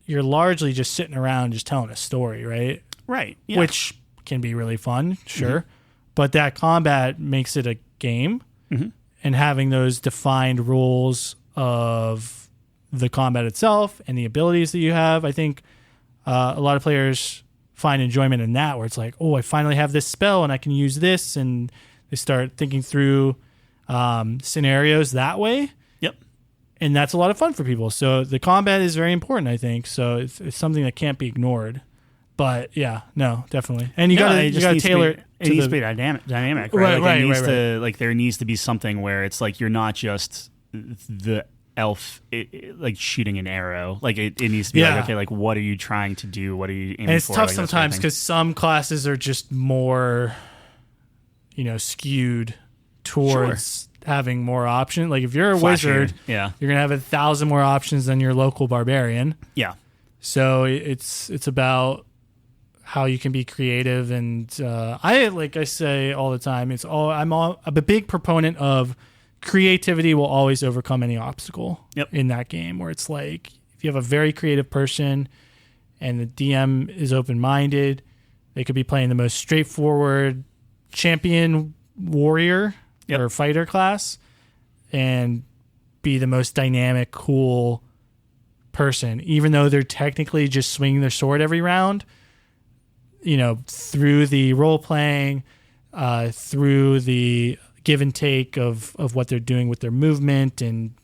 you're largely just sitting around just telling a story, right? Right. Yeah. Which can be really fun, sure. Mm-hmm. But that combat makes it a game, and having those defined rules of the combat itself and the abilities that you have, I think a lot of players find enjoyment in that, where it's like, oh, I finally have this spell and I can use this, and they start thinking through scenarios that way. Yep. And that's a lot of fun for people. So the combat is very important, I think. So it's something that can't be ignored. But yeah, no, definitely. And you got to tailor it. It needs to be dynamic, right? Right. There needs to be something where it's like you're not just the elf like shooting an arrow. Like it needs to be like, okay, like what are you trying to do? What are you aiming for? And it's tough like, sometimes because some classes are just more, skewed towards having more options. Like if you're a wizard, you're gonna have 1,000 more options than your local barbarian. Yeah. So it's about how you can be creative, and I say all the time, I'm a big proponent of creativity will always overcome any obstacle in that game. Where it's like if you have a very creative person and the DM is open-minded, they could be playing the most straightforward champion warrior or fighter class and be the most dynamic, cool person, even though they're technically just swinging their sword every round. Through the role playing, through the give and take of what they're doing with their movement and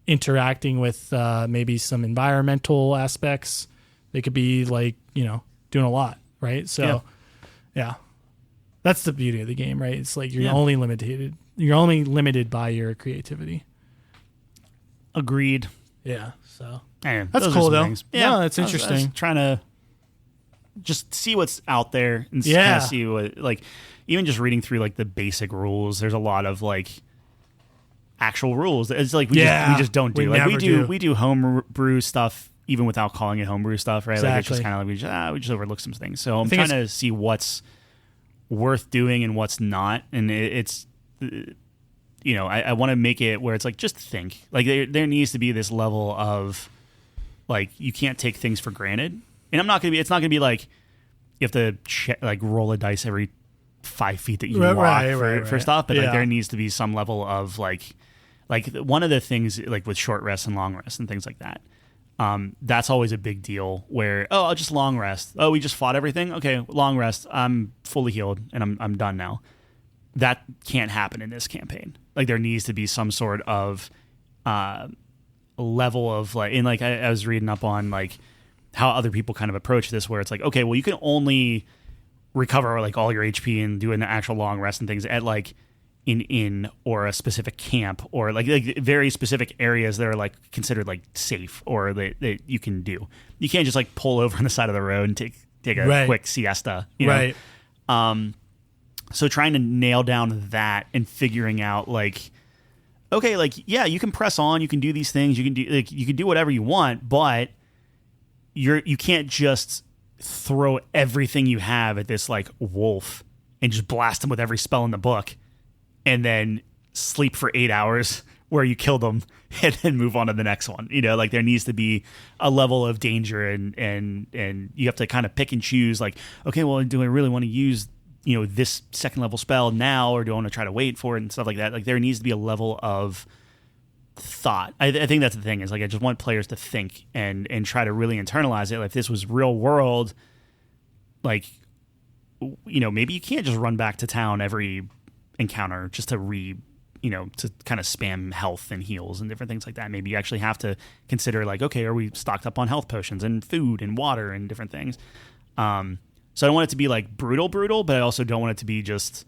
interacting with maybe some environmental aspects, they could be like, doing a lot, right? So, yeah. That's the beauty of the game, right? It's like you're only limited by your creativity. Agreed. Yeah. So that's cool though. Things. Yeah, no, that's interesting. I was trying to just see what's out there and kind of see what, like, even just reading through like the basic rules. There's a lot of like actual rules. It's like we just don't do. Like we do homebrew stuff even without calling it homebrew stuff, right? Exactly. Like it's just kind of like we just overlook some things. So I'm trying to see what's worth doing and what's not, and it's. I want to make it where it's like, just think. Like there needs to be this level of like, you can't take things for granted. And it's not going to be like you have to roll a dice every 5 feet that you walk for stuff. But like there needs to be some level of like one of the things like with short rests and long rests and things like that. That's always a big deal where, I'll just long rest. We just fought everything. Okay. Long rest. I'm fully healed and I'm done now. That can't happen in this campaign. Like there needs to be some sort of level of like, and like I was reading up on like how other people kind of approach this, where it's like, okay, well you can only recover like all your HP and do an actual long rest and things at like an inn or a specific camp or like very specific areas that are like considered like safe or that you can do. You can't just like pull over on the side of the road and take a quick siesta. You know? So trying to nail down that and figuring out like, okay, like, yeah, you can press on, you can do these things, you can do whatever you want, but you can't just throw everything you have at this like wolf and just blast him with every spell in the book and then sleep for 8 hours where you kill them and then move on to the next one. Like there needs to be a level of danger and you have to kind of pick and choose like, okay, well, do I really want to use this second level spell now, or do I want to try to wait for it and stuff like that? Like there needs to be a level of thought. I think that's the thing, is like I just want players to think and try to really internalize it. Like if this was real world, like maybe you can't just run back to town every encounter just to to kind of spam health and heals and different things like that. Maybe you actually have to consider like, okay, are we stocked up on health potions and food and water and different things? So I don't want it to be like brutal, but I also don't want it to be just,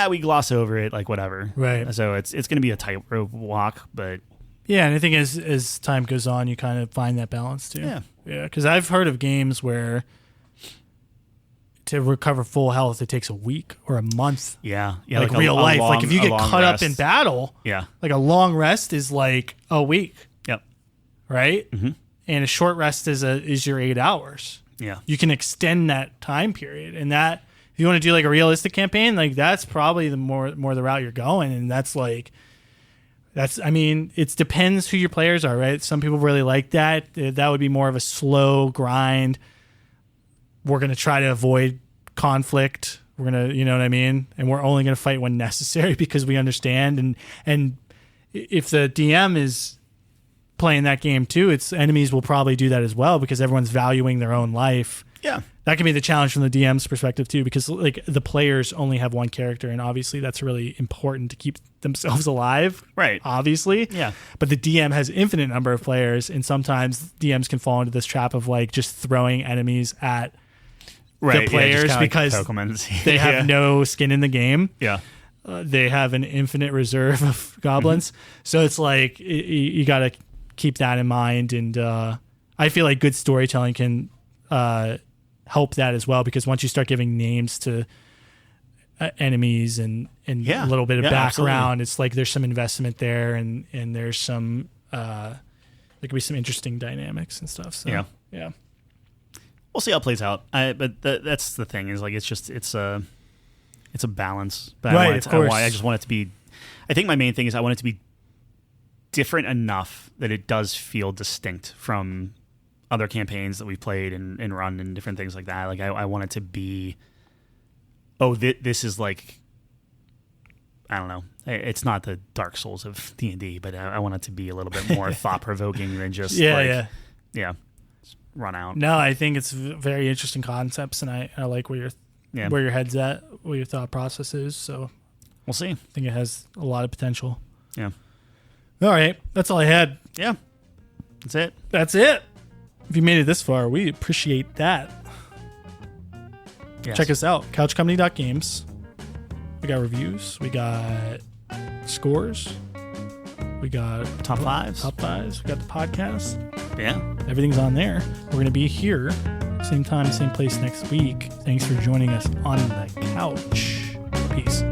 we gloss over it, like whatever. Right. So it's going to be a tightrope walk, but yeah, and I think as time goes on, you kind of find that balance too. Yeah. Because I've heard of games where to recover full health, it takes a week or a month. Yeah. Like real life. Like if you get cut up in battle, like a long rest is like a week. Yep. Right. Mm-hmm. And a short rest is your 8 hours. Yeah. You can extend that time period, and that if you want to do like a realistic campaign, like that's probably the more the route you're going, and it depends who your players are, right? Some people really like that. That would be more of a slow grind. We're going to try to avoid conflict. We're going to, you know what I mean? And we're only going to fight when necessary because we understand, and if the DM is playing that game too, its enemies will probably do that as well because everyone's valuing their own life. Yeah. That can be the challenge from the DM's perspective too, because like the players only have one character, and obviously that's really important to keep themselves alive. Right. Obviously. Yeah. But the DM has infinite number of players, and sometimes DMs can fall into this trap of like just throwing enemies at the players because like they have no skin in the game. Yeah. they have an infinite reserve of goblins. So it's like you got to keep that in mind. And I feel like good storytelling can help that as well, because once you start giving names to enemies and a little bit of background, absolutely. It's like there's some investment there, and there's some there could be some interesting dynamics and stuff. So yeah. We'll see how it plays out. But that's the thing, is like it's a balance. But right, of course. I just want it to be. I think my main thing is I want it to be different enough that it does feel distinct from other campaigns that we've played and run and different things like that. Like I want it to be. Oh, this is like. I don't know. It's not the Dark Souls of D&D, but I want it to be a little bit more thought provoking than just run out. No, I think it's very interesting concepts, and I like where your head's at, what your thought process is. So we'll see. I think it has a lot of potential. Yeah. All right, that's all I had. Yeah, that's it. If you made it this far, we appreciate that. Yes. Check us out, couchcompany.games. We got reviews. We got scores. We got top fives. We got the podcast. Yeah. Everything's on there. We're going to be here, same time, same place next week. Thanks for joining us on the couch. Peace.